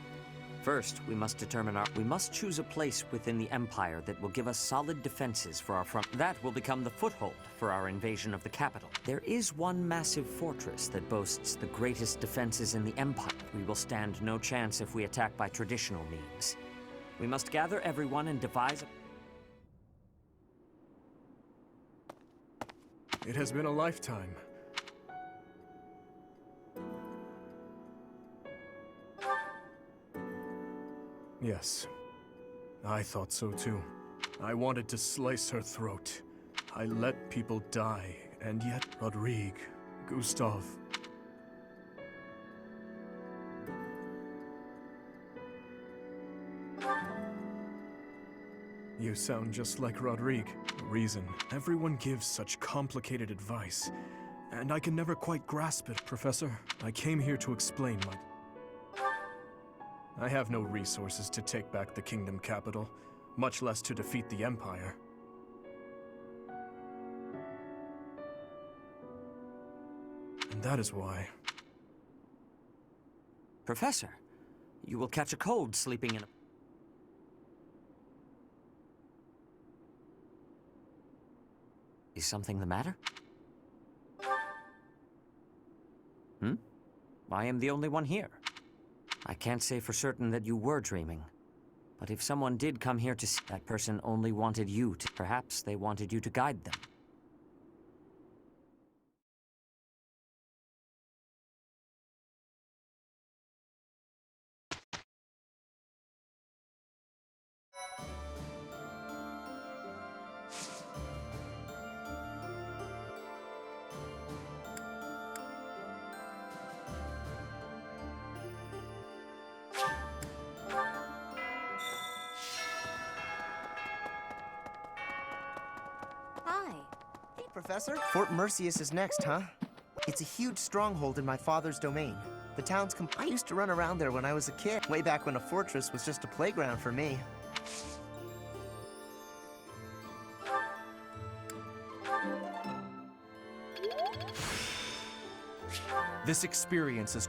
First, we must determine we must choose a place within the Empire that will give us solid defenses for our front. That will become the foothold for our invasion of the capital. There is one massive fortress that boasts the greatest defenses in the Empire. We will stand no chance if we attack by traditional means. We must gather everyone and devise a... It has been a lifetime. Yes, I thought so too. I wanted to slice her throat. I let people die, and yet Rodrigue, Gustav... You sound just like Rodrigue. Reason. Everyone gives such complicated advice, and I can never quite grasp it. Professor, I came here to explain my... I have no resources to take back the kingdom capital, much less to defeat the Empire. And that is why... Professor, you will catch a cold sleeping in a... Is something the matter? I am the only one here. I can't say for certain that you were dreaming. But if someone did come here to see, that person only wanted you to... Perhaps they wanted you to guide them. Professor? Fort Mercius is next, huh? It's a huge stronghold in my father's domain. The town's I used to run around there when I was a kid, way back when a fortress was just a playground for me. This experience is...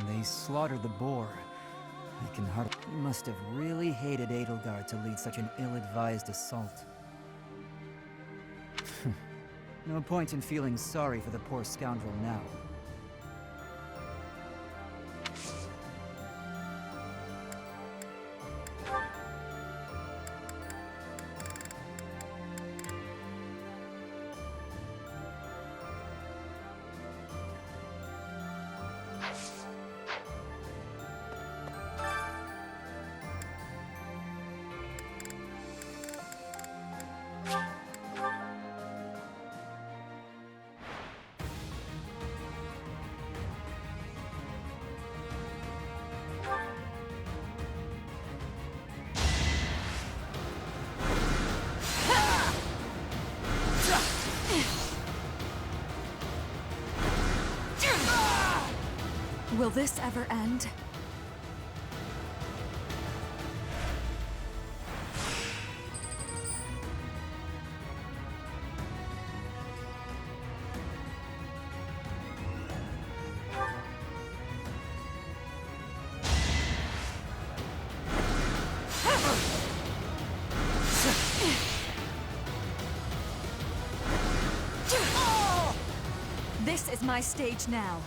They slaughtered the boar. I can hardly... He must have really hated Edelgard to lead such an ill-advised assault. No point in feeling sorry for the poor scoundrel now. Will this ever end? This is my stage now.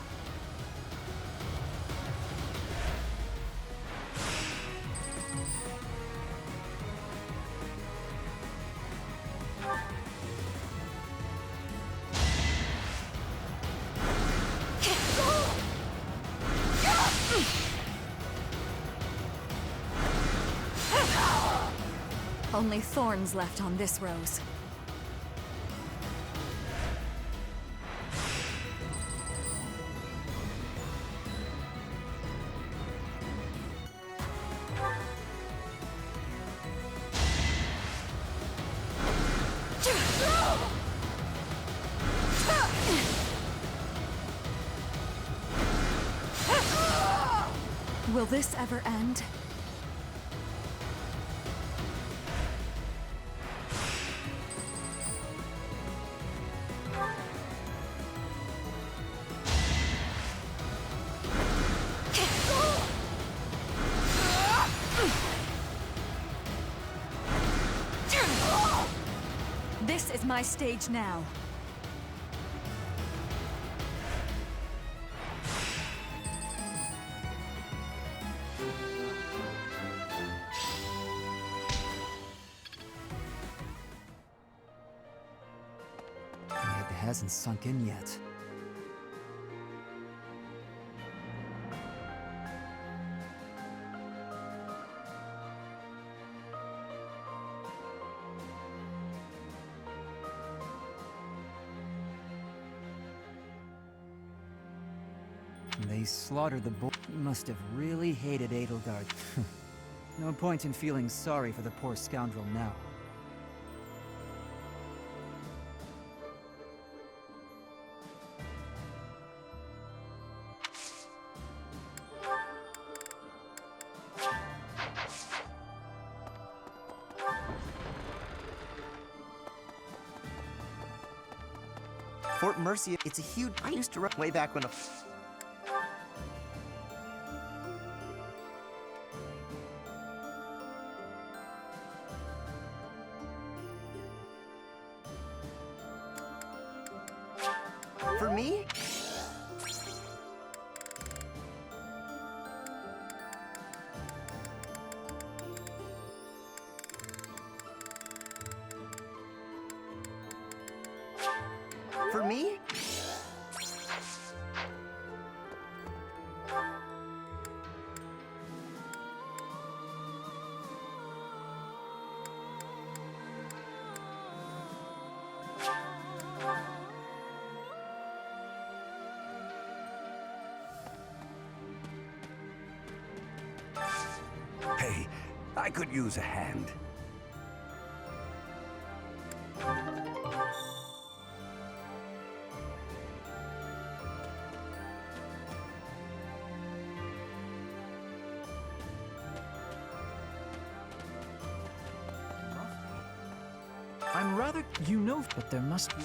Only thorns left on this rose. Will this ever end? This is my stage now. It hasn't sunk in yet. They slaughtered the boy. Must have really hated Edelgard. No point in feeling sorry for the poor scoundrel now. Fort Mercia, it's a huge... I used to run way back when a... For me? For me? Hey, I could use a hand. I'm rather... You know, but there must be...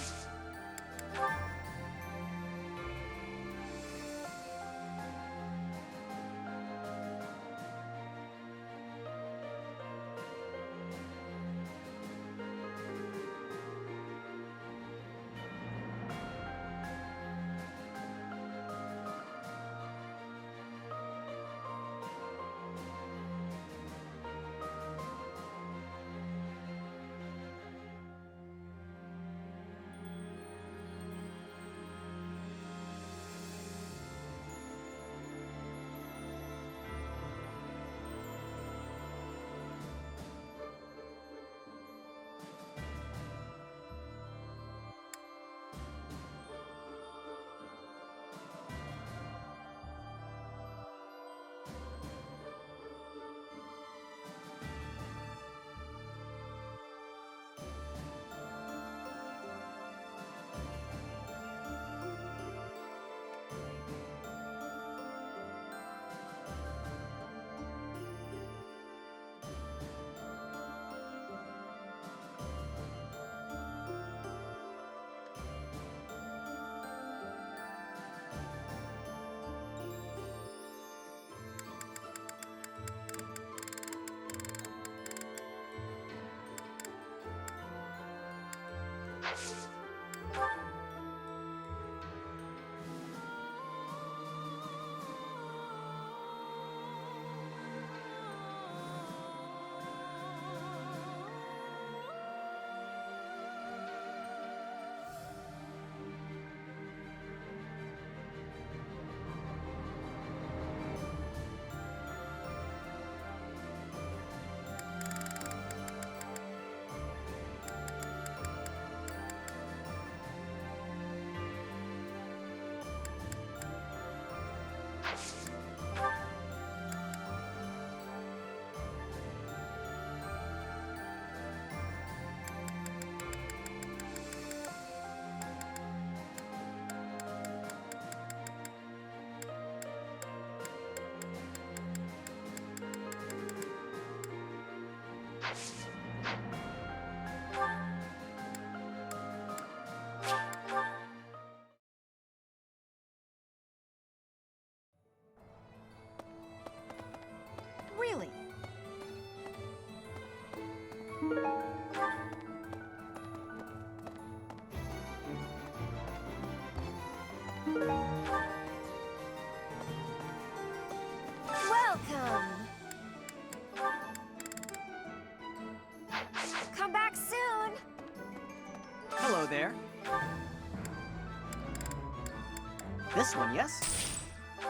this one yes.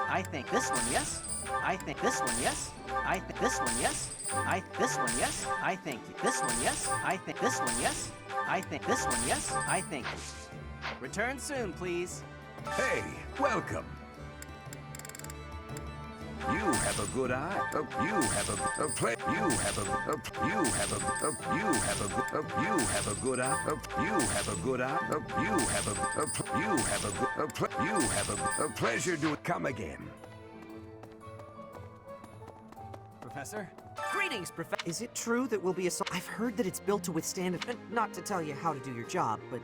I think this one yes. I think this one yes. I think this one yes. I this one yes. I think this one yes. I think this one yes. I think this one yes. I think. Return soon, please. Hey, welcome. You have a good eye. You have a play. You have a you have a you have a you have a good eye. You have a good eye. You have a you have a you have a pleasure to come again. Professor? Greetings, Professor. Is it true that we'll be I've heard that it's built to withstand it. Not to tell you how to do your job, but...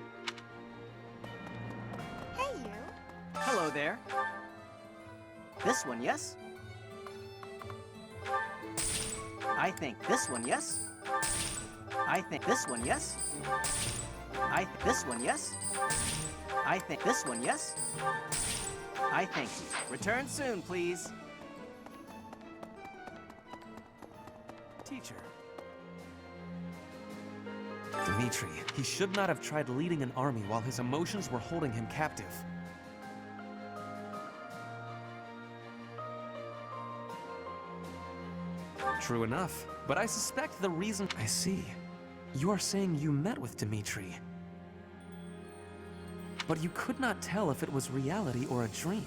Hey, you. Hello there. This one yes. I think this one yes. I think this one yes. I think this one yes. I think this one yes. I think. Return soon, please. Teacher. Dimitri, he should not have tried leading an army while his emotions were holding him captive. True enough, but I suspect the reason... I see. You are saying you met with Dimitri. But you could not tell if it was reality or a dream.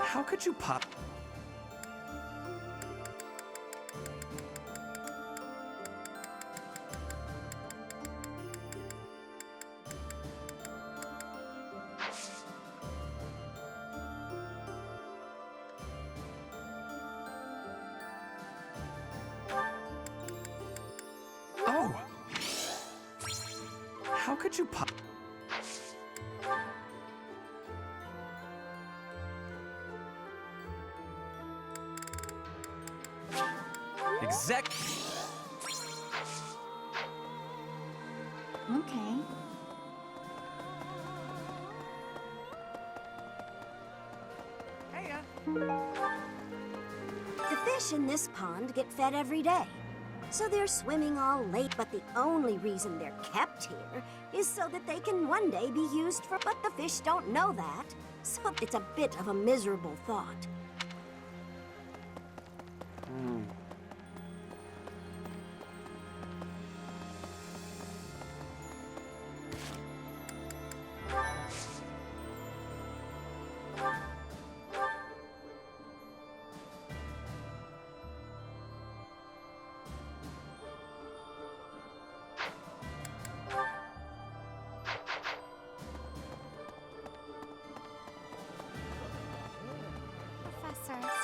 How could you pop... Oh! How could you pop... Exact. Okay. The fish in this pond get fed every day. So they're swimming all late, but the only reason they're kept here is so that they can one day be used for... But the fish don't know that, so it's a bit of a miserable thought.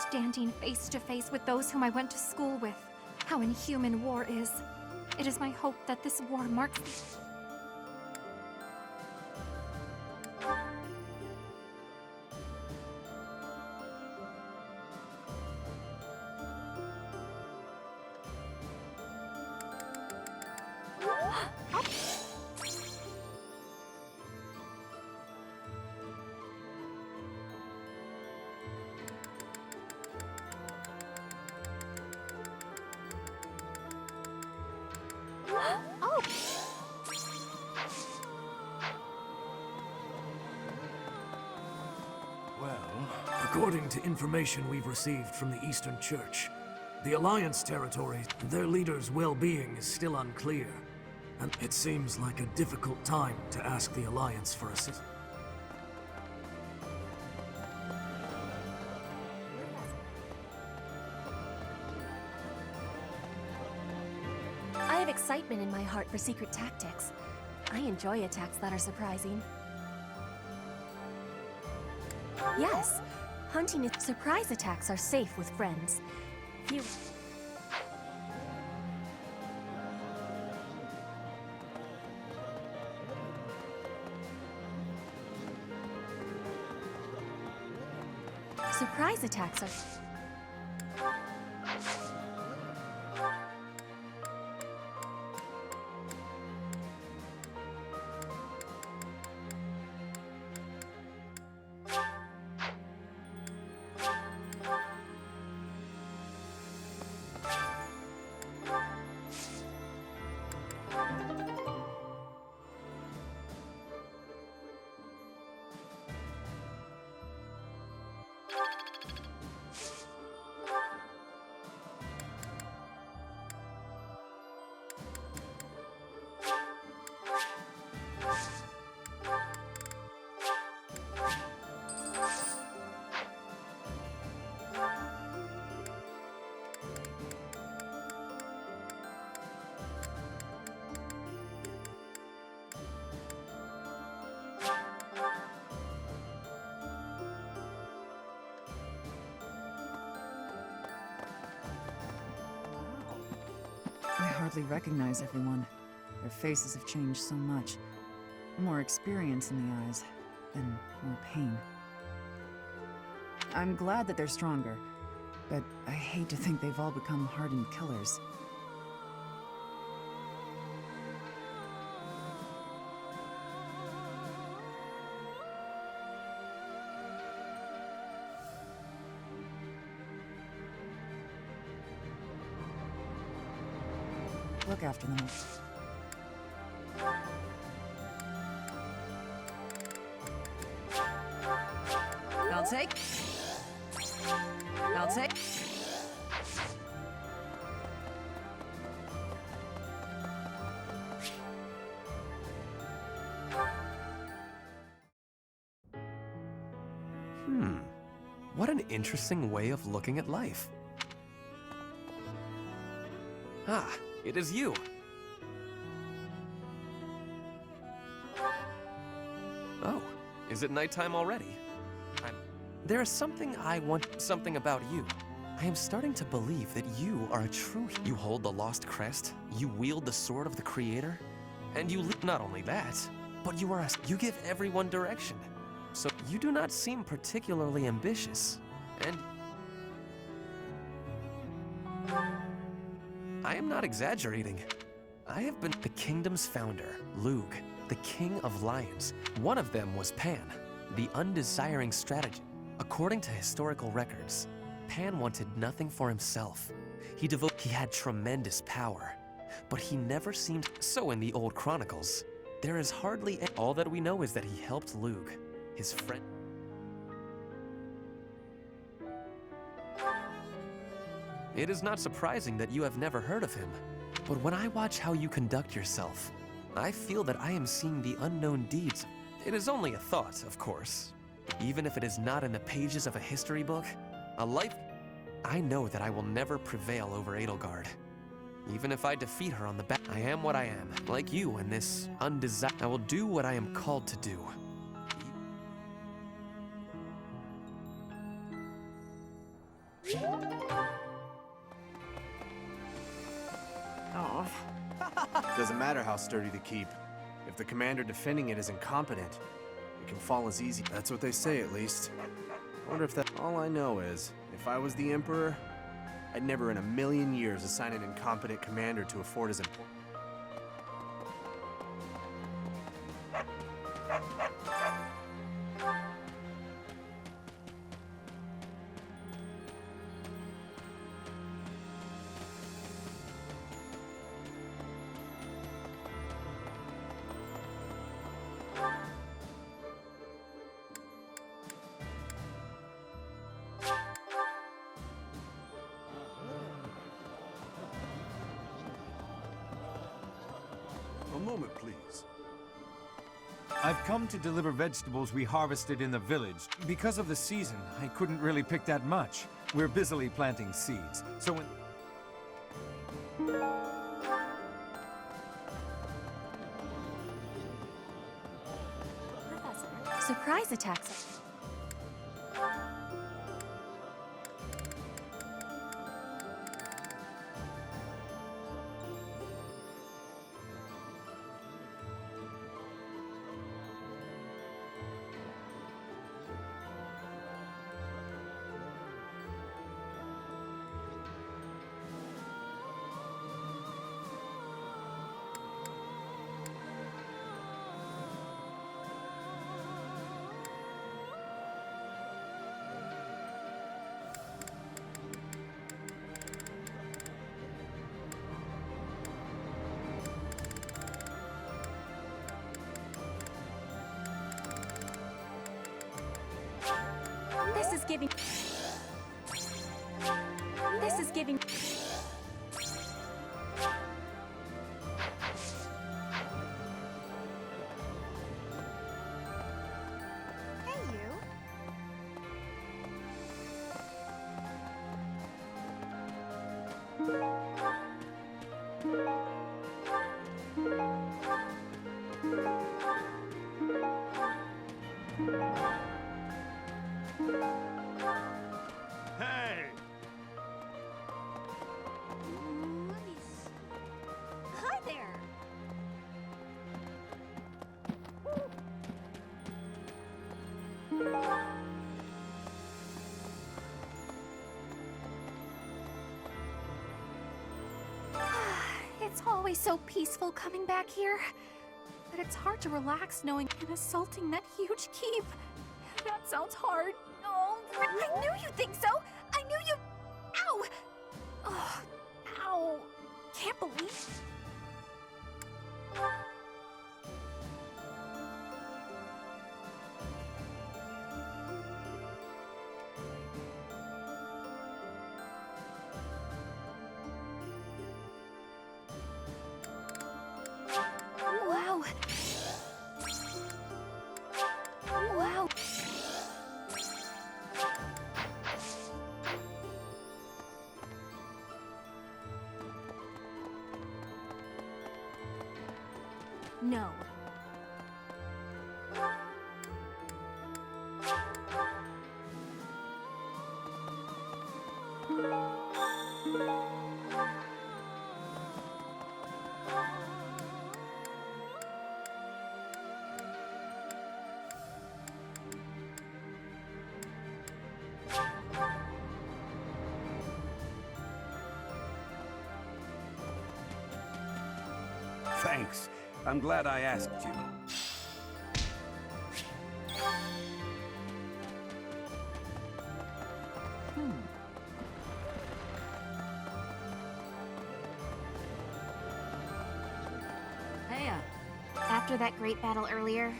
Standing face to face with those whom I went to school with. How inhuman war is. It is my hope that this war marks... Oh! Well, according to information we've received from the Eastern Church, the Alliance territory, their leader's well-being is still unclear. And it seems like a difficult time to ask the Alliance for assistance. I have excitement in my heart for secret tactics. I enjoy attacks that are surprising. Yes, hunting and surprise attacks are safe with friends. Few... Surprise attacks are... hardly recognize everyone. Their faces have changed so much. More experience in the eyes, and more pain. I'm glad that they're stronger, but I hate to think they've all become hardened killers. Look after them. I'll take. I'll take. What an interesting way of looking at life. Ah, it is you. Oh, is it nighttime already? There is something something about you. I am starting to believe that you are a true. You hold the lost crest, you wield the sword of the Creator, and you not only that, but you give everyone direction. So you do not seem particularly ambitious, and I am not exaggerating. I have been the kingdom's founder, Lug, the king of lions. One of them was Pan, the undesiring strategist. According to historical records, Pan wanted nothing for himself. He had tremendous power, but he never seemed so in the old chronicles. There is hardly all that we know is that he helped Lug, his friend. It is not surprising that you have never heard of him, but when I watch how you conduct yourself, I feel that I am seeing the unknown deeds. It is only a thought, of course. Even if it is not in the pages of a history book, I know that I will never prevail over Edelgard. Even if I defeat her on the back, I am what I am. Like you in this I will do what I am called to do. Oh. Doesn't matter how sturdy the keep. If the commander defending it is incompetent, it can fall as easy. That's what they say, at least. Wonder if that. All I know is, if I was the Emperor, I'd never in a million years assign an incompetent commander to a fort as important. A moment, please. I've come to deliver vegetables we harvested in the village. Because of the season, I couldn't really pick that much. We're busily planting seeds, so when... Professor, surprise attacks. This is giving. This is giving. Hey, you. Hey! always so peaceful coming back here. But it's hard to relax knowing and assaulting that huge keep. That sounds hard. Oh, I knew you'd think so! I knew you... Ow! Oh, ow. Can't believe... Wow. Wow. No. Thanks. I'm glad I asked you. Heya. After that great battle earlier,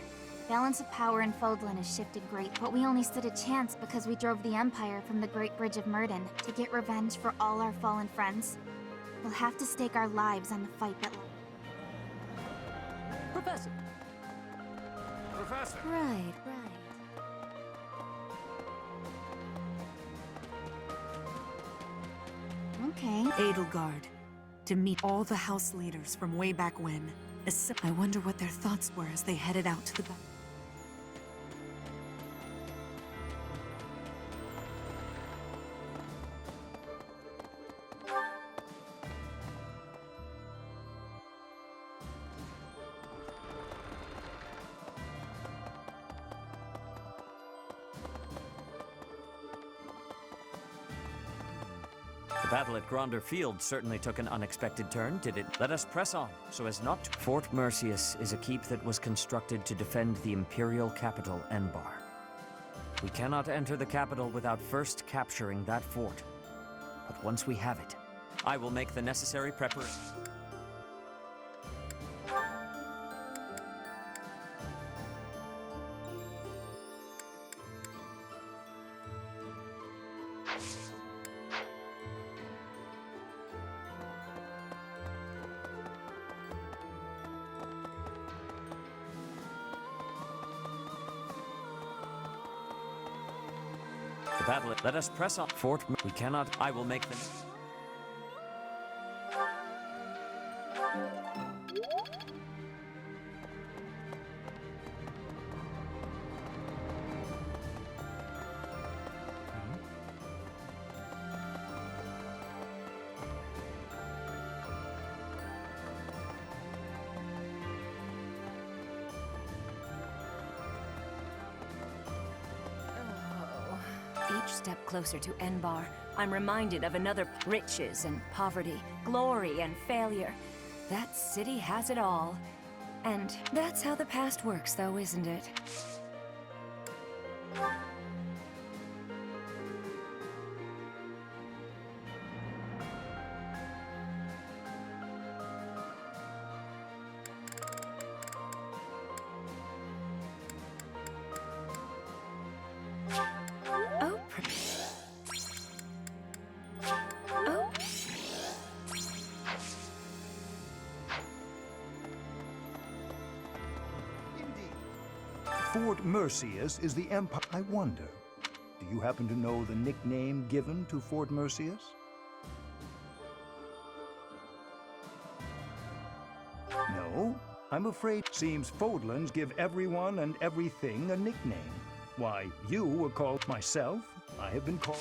balance of power in Fodlan has shifted great, but we only stood a chance because we drove the Empire from the Great Bridge of Murden to get revenge for all our fallen friends. We'll have to stake our lives on the fight that... Professor! Professor! Right. Okay. Edelgard. To meet all the house leaders from way back when. I wonder what their thoughts were as they headed out to the battle. The battle at Gronder Field certainly took an unexpected turn, did it? Let us press on, so as not to... Fort Mercius is a keep that was constructed to defend the imperial capital, Enbar. We cannot enter the capital without first capturing that fort. But once we have it, I will make the necessary preparations. The battle. Let us press on. We cannot. I will make them. Each step closer to Enbar, I'm reminded of another riches and poverty, glory and failure. That city has it all. And that's how the past works, though, isn't it? Fort Mercius is the Empire. I wonder, do you happen to know the nickname given to Fort Mercius? No? I'm afraid seems Fodlans give everyone and everything a nickname. Why, you were called myself. I have been called...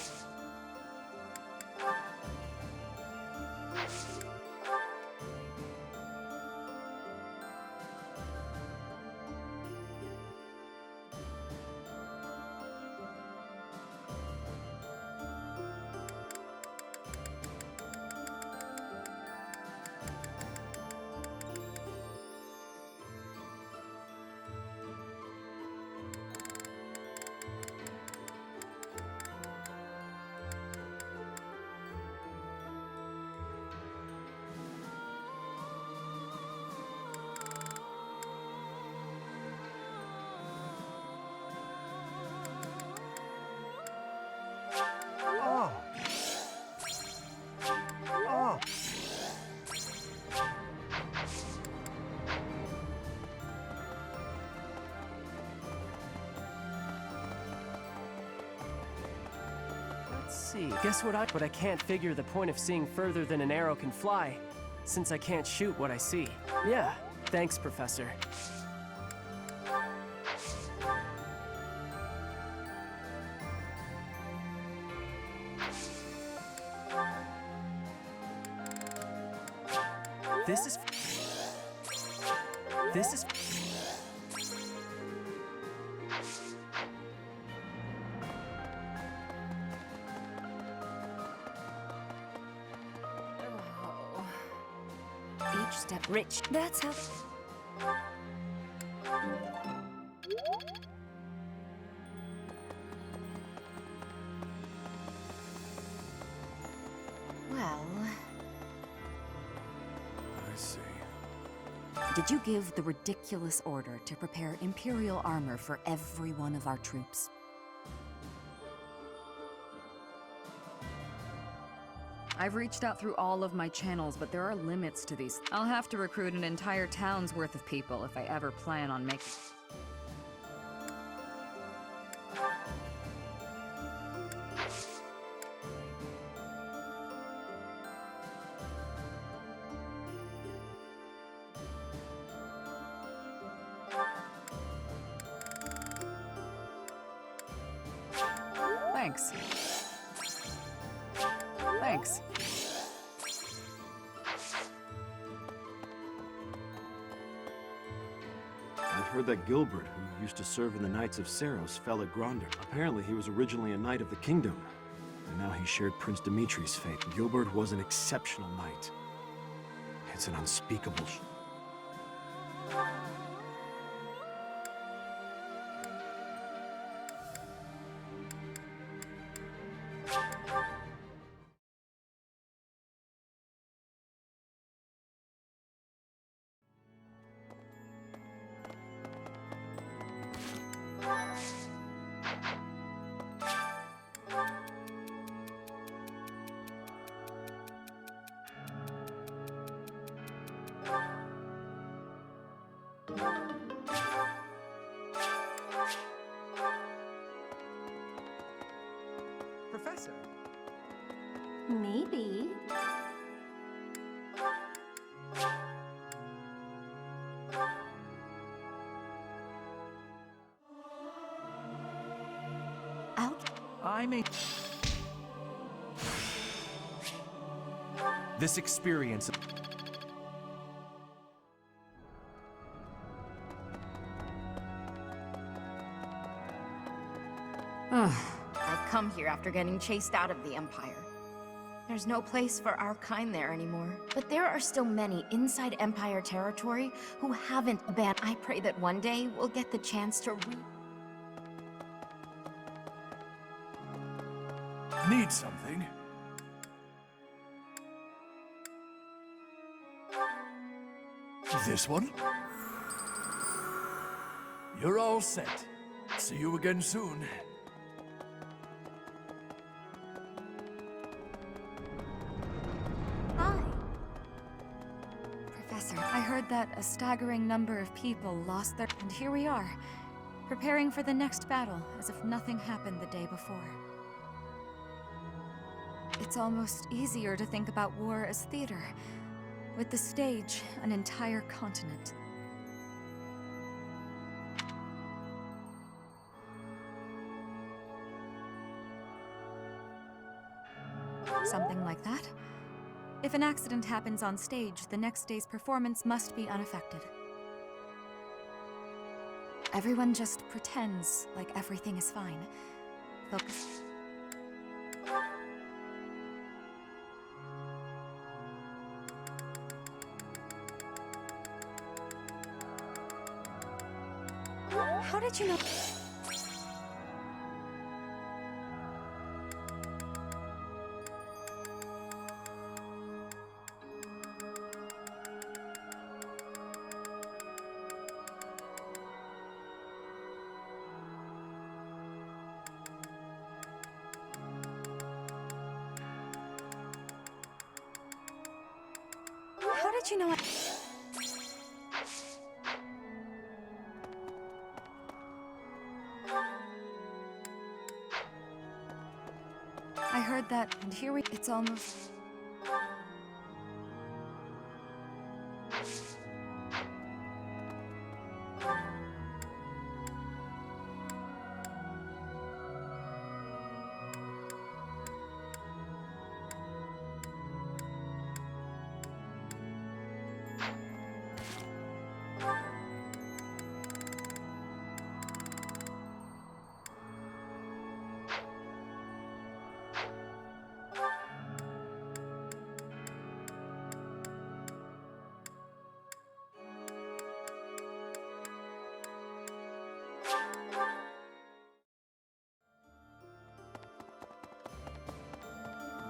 see. Guess what But I can't figure the point of seeing further than an arrow can fly, since I can't shoot what I see. Yeah, thanks, Professor. This is... Each step rich. That's how... Well... I see. Did you give the ridiculous order to prepare Imperial armor for every one of our troops? I've reached out through all of my channels, but there are limits to these. I'll have to recruit an entire town's worth of people if I ever plan on making... Thanks. Thanks. I've heard that Gilbert, who used to serve in the Knights of Saros, fell at Gronder. Apparently, he was originally a knight of the kingdom, and now he shared Prince Dimitri's fate. Gilbert was an exceptional knight. It's an unspeakable... Professor. Maybe. I may... This experience... I've come here after getting chased out of the Empire. There's no place for our kind there anymore. But there are still many inside Empire territory who haven't abandoned. I pray that one day we'll get the chance to Need something? This one? You're all set. See you again soon. Hi. Professor, I heard that a staggering number of people lost their... And here we are, preparing for the next battle, as if nothing happened the day before. It's almost easier to think about war as theater, with the stage an entire continent. Something like that. If an accident happens on stage, the next day's performance must be unaffected. Everyone just pretends like everything is fine. Focus. How did you know? How did you know? I heard that, and here it's almost...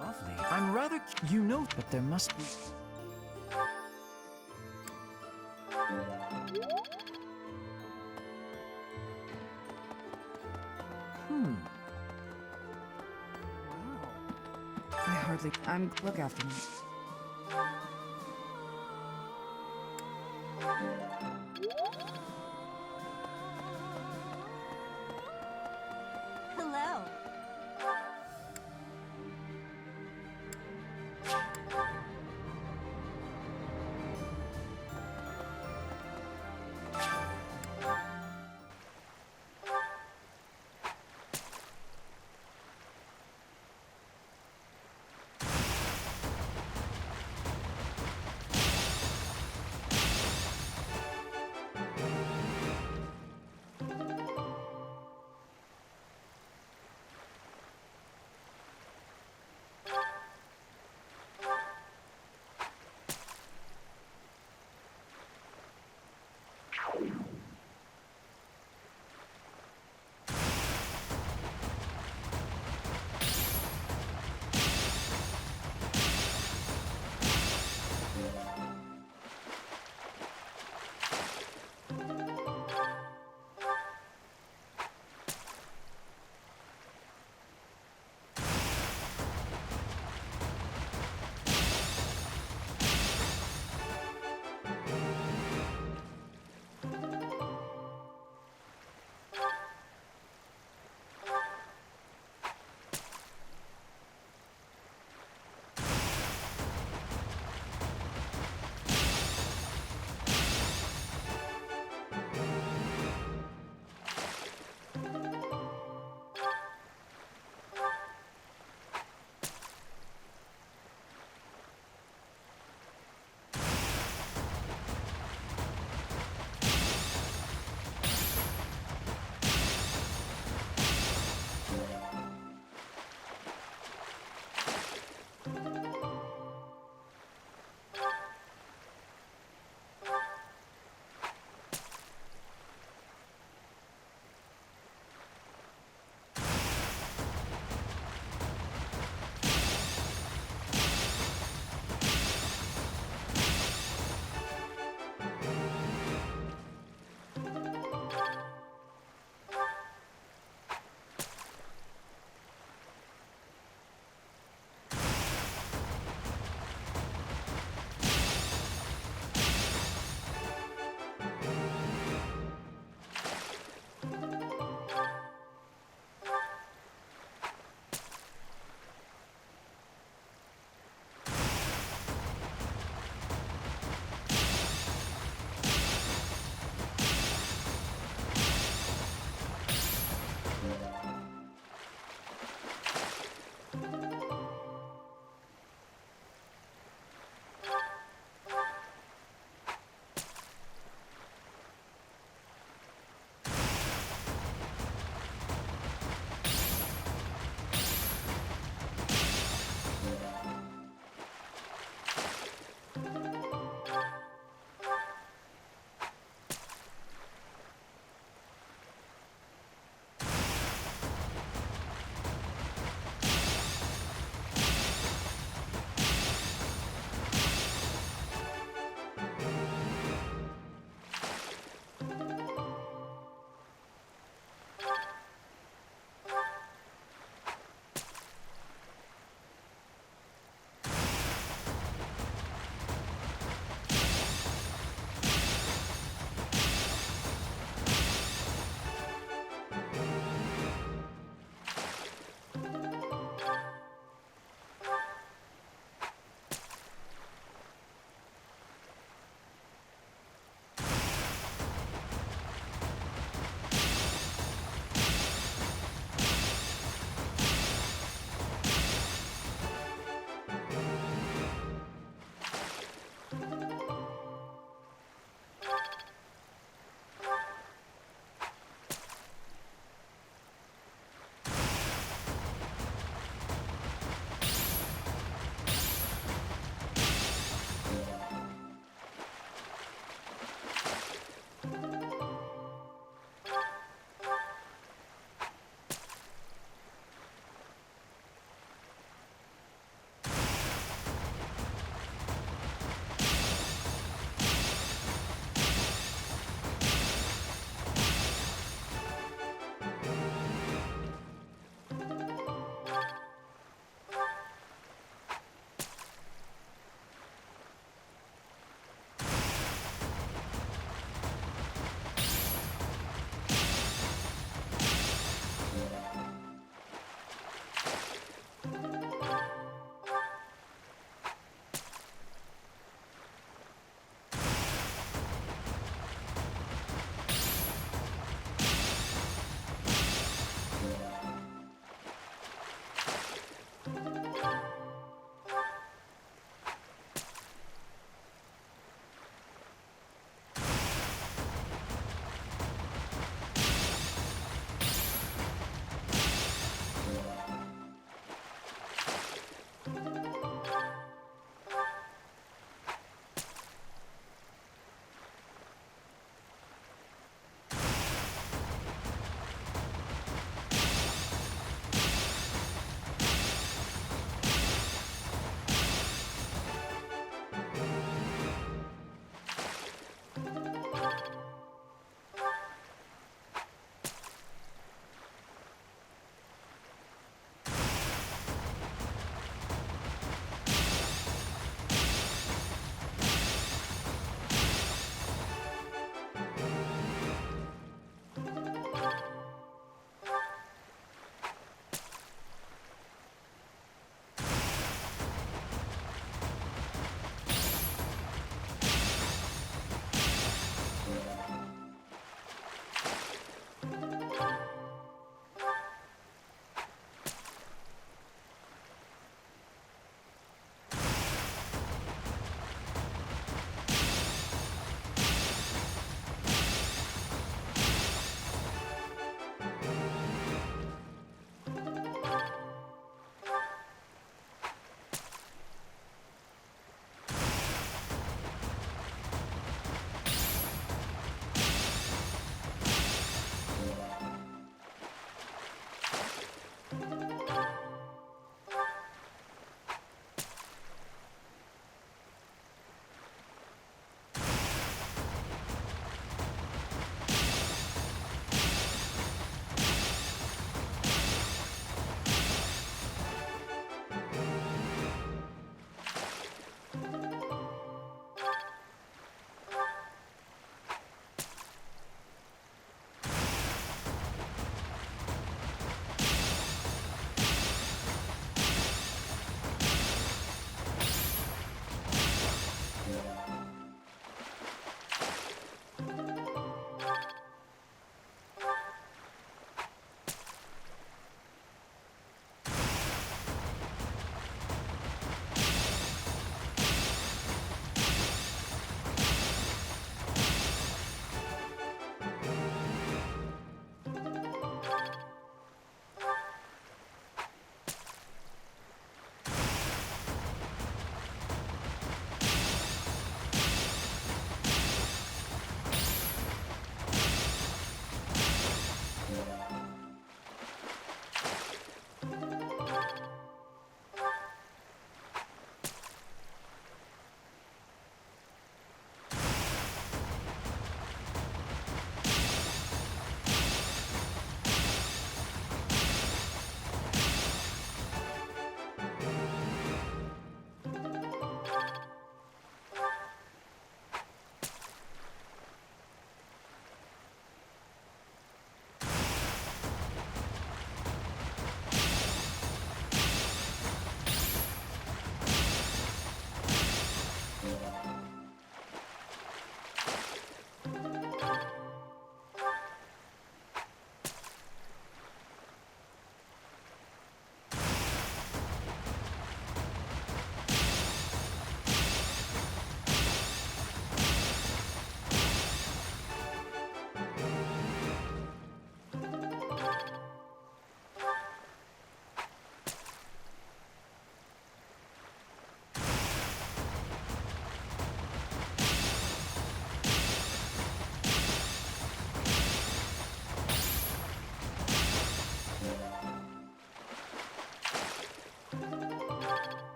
Lovely. I'm rather... You know, but there must be... I hardly... Look after me. Hello.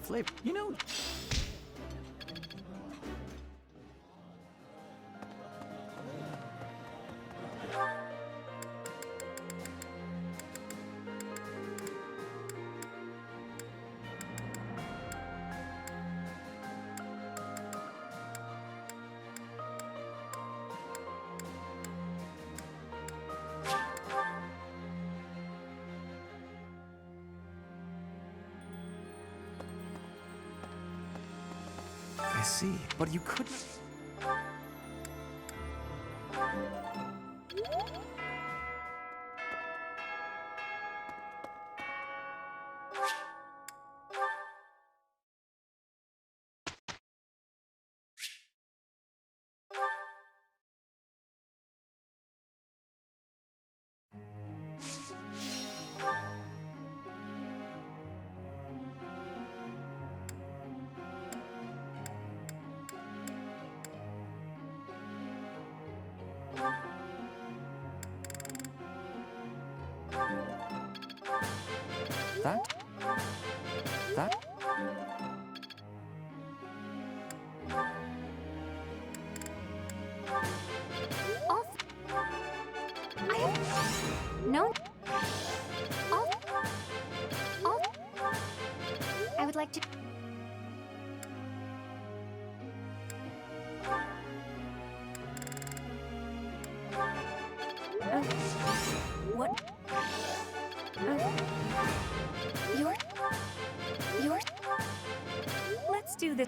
flavor. You know... I see, but you couldn't... That? No. I would like to... What? You're... Let's do this.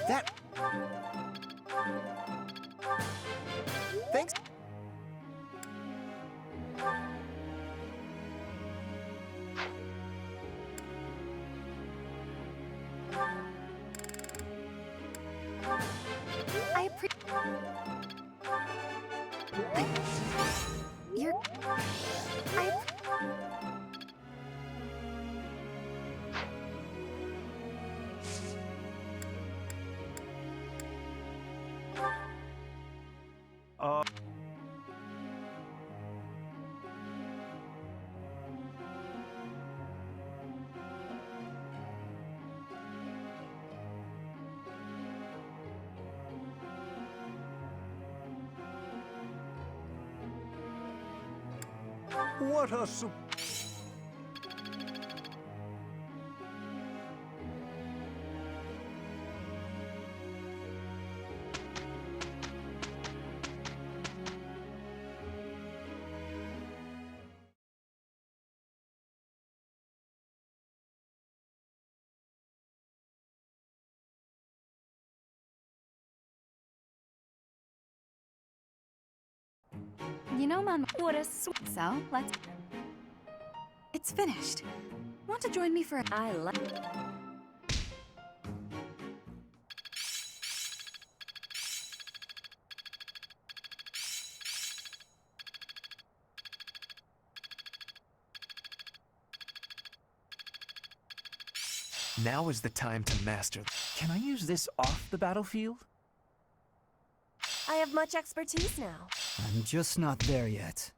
That... Thanks. I appreciate... You're... What a You know, man, What a sweet... so let's... It's finished. Want to join me for a... I like... Now is the time to master. Can I use this off the battlefield? I have much expertise now. I'm just not there yet.